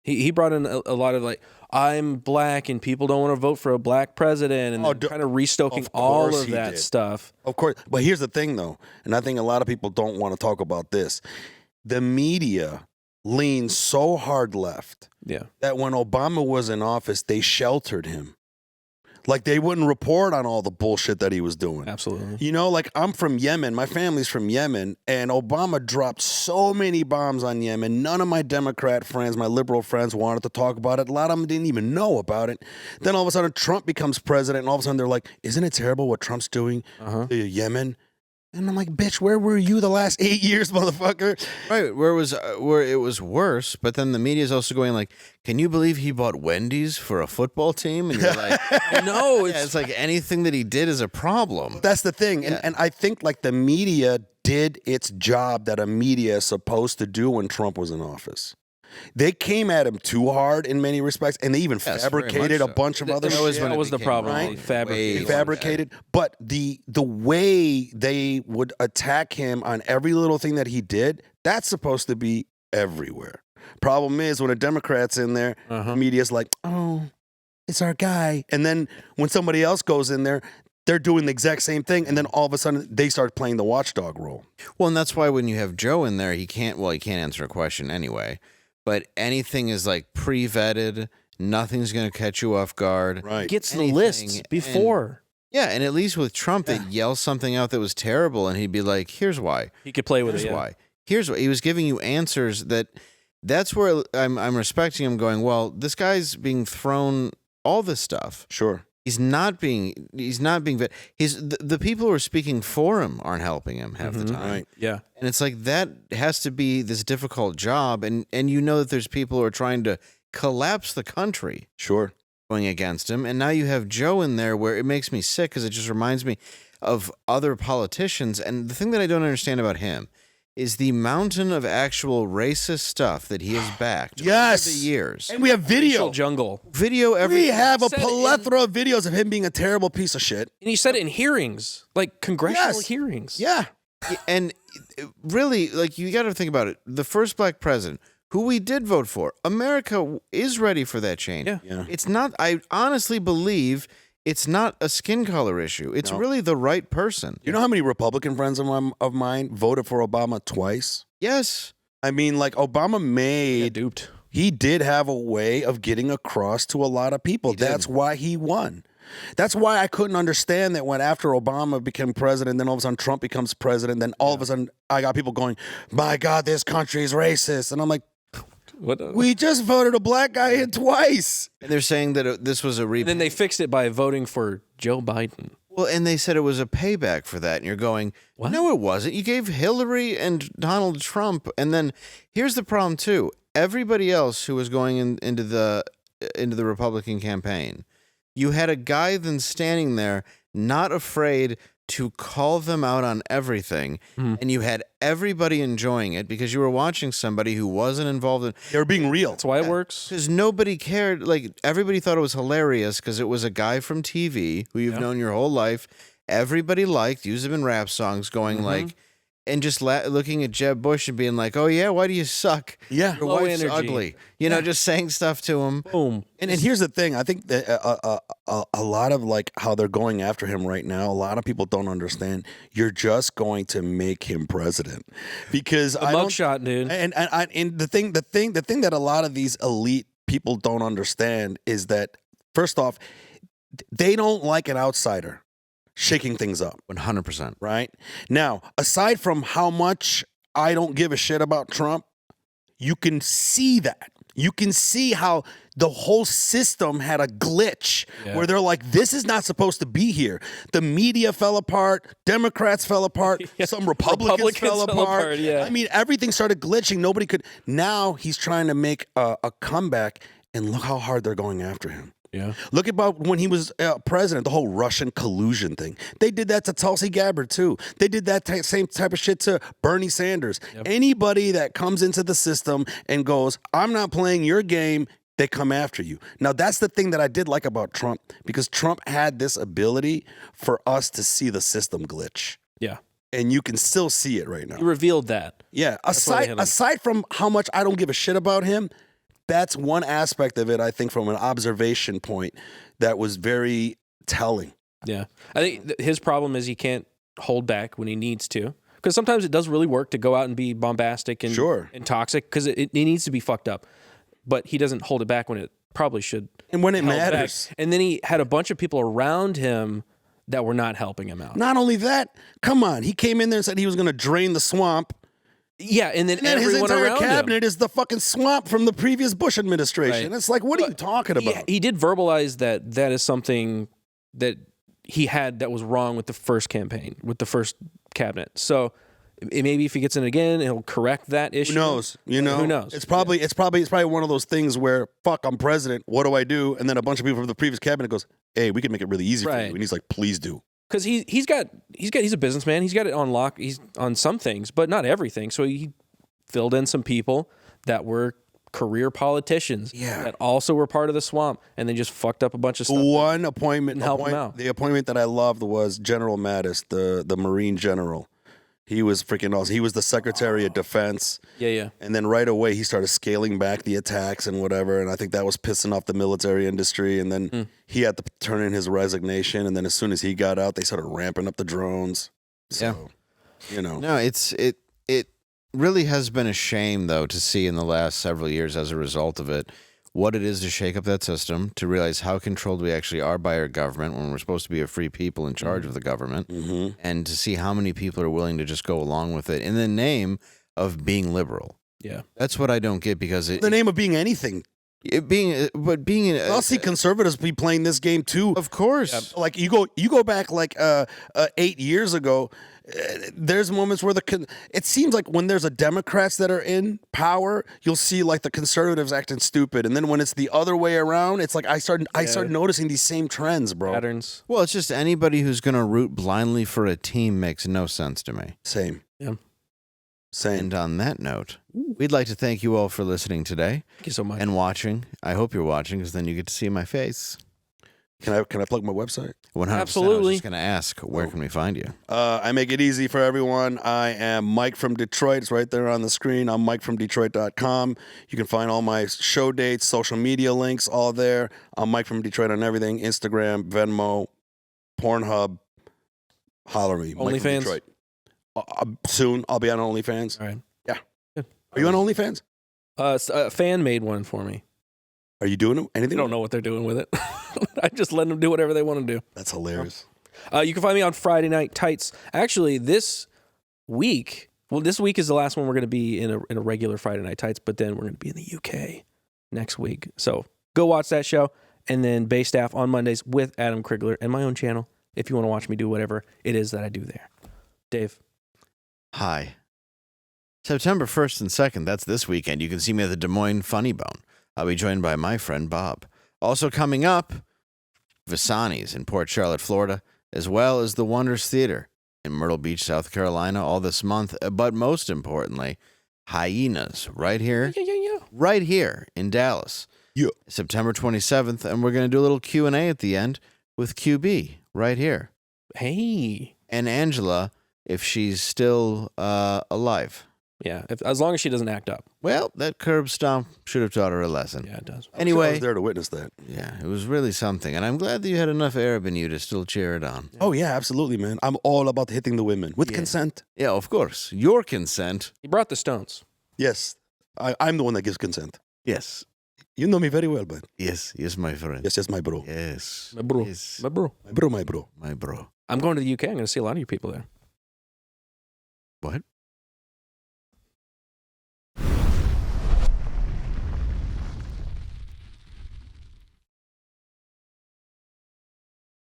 Speaker 2: He brought in a lot of like, I'm black and people don't want to vote for a black president, and kind of restoking all of that stuff.
Speaker 3: Of course. But here's the thing, though, and I think a lot of people don't want to talk about this. The media leaned so hard left that when Obama was in office, they sheltered him. Like they wouldn't report on all the bullshit that he was doing.
Speaker 2: Absolutely.
Speaker 3: You know, like I'm from Yemen. My family's from Yemen. And Obama dropped so many bombs on Yemen. None of my Democrat friends, my liberal friends wanted to talk about it. A lot of them didn't even know about it. Then all of a sudden Trump becomes president. And all of a sudden they're like, isn't it terrible what Trump's doing to Yemen? And I'm like, bitch, where were you the last 8 years, motherfucker?
Speaker 1: Right, where it was worse, but then the media is also going like, can you believe he bought Wendy's for a football team? And you're like,
Speaker 2: no,
Speaker 1: it's like anything that he did is a problem.
Speaker 3: That's the thing. And I think like the media did its job that a media is supposed to do when Trump was in office. They came at him too hard in many respects, and they even fabricated a bunch of other shit.
Speaker 2: That was the problem.
Speaker 3: Right?
Speaker 2: They
Speaker 3: Fabricated. But the way they would attack him on every little thing that he did, that's supposed to be everywhere. Problem is, when a Democrat's in there, the media's like, oh, it's our guy. And then when somebody else goes in there, they're doing the exact same thing, and then all of a sudden they start playing the watchdog role.
Speaker 1: Well, and that's why when you have Joe in there, he can't answer a question anyway. But anything is like pre-vetted. Nothing's going to catch you off guard.
Speaker 3: Right.
Speaker 2: Gets the lists before.
Speaker 1: And at least with Trump, they'd yell something out that was terrible, and he'd be like, here's why.
Speaker 2: He could play with it.
Speaker 1: Here's why. Here's why. He was giving you answers that's where I'm respecting him, going, well, this guy's being thrown all this stuff.
Speaker 3: Sure.
Speaker 1: He's not being the people who are speaking for him aren't helping him half the time.
Speaker 3: Right.
Speaker 2: Yeah.
Speaker 1: And it's like that has to be this difficult job, and you know that there's people who are trying to collapse the country.
Speaker 3: Sure.
Speaker 1: Going against him, and now you have Joe in there where it makes me sick because it just reminds me of other politicians. And the thing that I don't understand about him is the mountain of actual racist stuff that he has backed over the years.
Speaker 3: And we have video.
Speaker 2: Video
Speaker 3: We have a plethora of videos of him being a terrible piece of shit.
Speaker 2: And he said it in hearings, like congressional hearings.
Speaker 3: Yeah.
Speaker 1: And really, like, you got to think about it. The first black president, who we did vote for, America is ready for that change.
Speaker 3: Yeah.
Speaker 1: It's not, I honestly believe it's not a skin color issue. It's really the right person.
Speaker 3: You know how many Republican friends of mine voted for Obama twice?
Speaker 1: Yes.
Speaker 3: I mean, like, Obama
Speaker 2: duped.
Speaker 3: He did have a way of getting across to a lot of people. That's why he won. That's why I couldn't understand that when after Obama became president, then all of a sudden Trump becomes president, then all of a sudden I got people going, my God, this country is racist. And I'm like, we just voted a black guy in twice.
Speaker 1: And they're saying that this was a
Speaker 2: And then they fixed it by voting for Joe Biden.
Speaker 1: Well, and they said it was a payback for that. And you're going, no, it wasn't. You gave Hillary and Donald Trump. And then here's the problem, too. Everybody else who was going into the Republican campaign, you had a guy then standing there not afraid to call them out on everything, and you had everybody enjoying it because you were watching somebody who wasn't involved in.
Speaker 3: They were being real.
Speaker 2: That's why it works.
Speaker 1: Because nobody cared. Like, everybody thought it was hilarious because it was a guy from TV who you've known your whole life. Everybody liked, used him in rap songs, going like, and just looking at Jeb Bush and being like, oh yeah, why do you suck?
Speaker 3: Yeah.
Speaker 1: Your
Speaker 2: Low
Speaker 1: wife's
Speaker 2: energy.
Speaker 1: ugly. You know, just saying stuff to him.
Speaker 2: Boom.
Speaker 3: And here's the thing. I think that a lot of like how they're going after him right now, a lot of people don't understand. You're just going to make him president because
Speaker 2: A mugshot, dude.
Speaker 3: And the thing that a lot of these elite people don't understand is that, first off, they don't like an outsider shaking things up.
Speaker 1: 100%.
Speaker 3: Right? Now, aside from how much I don't give a shit about Trump, you can see that. You can see how the whole system had a glitch where they're like, this is not supposed to be here. The media fell apart. Democrats fell apart. Some Republicans fell apart. I mean, everything started glitching. Nobody could. Now he's trying to make a comeback, and look how hard they're going after him.
Speaker 2: Yeah.
Speaker 3: Look about when he was president, the whole Russian collusion thing. They did that to Tulsi Gabbard, too. They did that same type of shit to Bernie Sanders. Anybody that comes into the system and goes, I'm not playing your game, they come after you. Now, that's the thing that I did like about Trump, because Trump had this ability for us to see the system glitch.
Speaker 2: Yeah.
Speaker 3: And you can still see it right now.
Speaker 2: You revealed that.
Speaker 3: Yeah. Aside from how much I don't give a shit about him, that's one aspect of it, I think, from an observation point that was very telling.
Speaker 2: Yeah. I think his problem is he can't hold back when he needs to. Because sometimes it does really work to go out and be bombastic and, and toxic, because it needs to be fucked up. But he doesn't hold it back when it probably should.
Speaker 3: And when it matters.
Speaker 2: Back. And then he had a bunch of people around him that were not helping him out.
Speaker 3: Not only that, come on. He came in there and said he was going to drain the swamp.
Speaker 2: Yeah, and then
Speaker 3: his entire cabinet
Speaker 2: him.
Speaker 3: is the fucking swamp from the previous Bush administration. Right. It's like, what are you talking about?
Speaker 2: He did verbalize that is something that he had that was wrong with the first campaign, with the first cabinet. So maybe if he gets in again, he'll correct that issue.
Speaker 3: Who knows? You know,
Speaker 2: who knows?
Speaker 3: It's probably one of those things where, fuck, I'm president. What do I do? And then a bunch of people from the previous cabinet goes, hey, we can make it really easy for you. And he's like, please do.
Speaker 2: Because he's a businessman. He's got it on lock. He's on some things, but not everything. So he filled in some people that were career politicians
Speaker 3: Yeah.
Speaker 2: that also were part of the swamp, and they just fucked up a bunch of stuff.
Speaker 3: One appointment,
Speaker 2: And help him out.
Speaker 3: the appointment that I loved was General Mattis, the Marine general. He was freaking awesome. He was the Secretary of Defense.
Speaker 2: Yeah.
Speaker 3: And then right away, he started scaling back the attacks and whatever. And I think that was pissing off the military industry. And then he had to turn in his resignation. And then as soon as he got out, they started ramping up the drones. So, you know.
Speaker 1: No, it really has been a shame, though, to see in the last several years as a result of it, what it is to shake up that system, to realize how controlled we actually are by our government when we're supposed to be a free people in charge of the government, and to see how many people are willing to just go along with it in the name of being liberal.
Speaker 2: Yeah.
Speaker 1: That's what I don't get, because
Speaker 3: In the name of being anything.
Speaker 1: I'll
Speaker 3: see conservatives be playing this game too.
Speaker 1: Of course.
Speaker 3: Like you go back like 8 years ago. There's moments where it seems like when there's a Democrats that are in power, you'll see like the conservatives acting stupid, and then when it's the other way around, it's like I start noticing these same trends, bro.
Speaker 2: Patterns.
Speaker 1: Well, it's just anybody who's going to root blindly for a team makes no sense to me.
Speaker 3: Same.
Speaker 2: Yeah.
Speaker 3: Same.
Speaker 1: And on that note, we'd like to thank you all for listening today.
Speaker 2: Thank you so much.
Speaker 1: And watching. I hope you're watching, because then you get to see my face.
Speaker 3: Can I plug my website?
Speaker 1: 100%.
Speaker 2: Absolutely.
Speaker 1: I was just going to ask, where can we find you?
Speaker 3: I make it easy for everyone. I am Mike from Detroit. It's right there on the screen. I'm MikeFromDetroit.com. You can find all my show dates, social media links, all there. I'm Mike from Detroit on everything. Instagram, Venmo, Pornhub. Holler at me. Mike from
Speaker 2: OnlyFans?
Speaker 3: Detroit. Soon, I'll be on OnlyFans.
Speaker 2: All right.
Speaker 3: Yeah. Are you on OnlyFans?
Speaker 2: A fan made one for me.
Speaker 3: Are you doing anything?
Speaker 2: I don't know what they're doing with it. I just let them do whatever they want to do.
Speaker 3: That's hilarious.
Speaker 2: You can find me on Friday Night Tights. Actually, this week is the last one we're going to be in a regular Friday Night Tights, but then we're going to be in the UK next week. So go watch that show. And then Bay Staff on Mondays with Adam Krigler and my own channel if you want to watch me do whatever it is that I do there. Dave.
Speaker 1: Hi. September 1st and 2nd, that's this weekend. You can see me at the Des Moines Funny Bone. I'll be joined by my friend Bob. Also coming up, Visani's in Port Charlotte, Florida, as well as the Wonders Theater in Myrtle Beach, South Carolina, all this month. But most importantly, Hyenas right here, right here in Dallas, September 27th, and we're going to do a little Q&A at the end with QB right here.
Speaker 2: Hey.
Speaker 1: And Angela, if she's still alive.
Speaker 2: Yeah, as long as she doesn't act up.
Speaker 1: Well, that curb stomp should have taught her a lesson.
Speaker 2: Yeah, it does.
Speaker 1: Anyway,
Speaker 3: I was there to witness that.
Speaker 1: Yeah, it was really something, and I'm glad that you had enough Arab in you to still cheer it on.
Speaker 3: Oh yeah, absolutely, man. I'm all about hitting the women with consent.
Speaker 1: Yeah, of course. Your consent.
Speaker 2: He brought the stones.
Speaker 3: Yes, I'm the one that gives consent.
Speaker 1: Yes.
Speaker 3: You know me very well, bud.
Speaker 1: Yes, my friend.
Speaker 3: Yes, my bro.
Speaker 1: Yes.
Speaker 2: My bro.
Speaker 1: Yes.
Speaker 2: My bro.
Speaker 3: My bro.
Speaker 1: My bro.
Speaker 2: I'm going to the UK. I'm going to see a lot of you people there.
Speaker 1: What?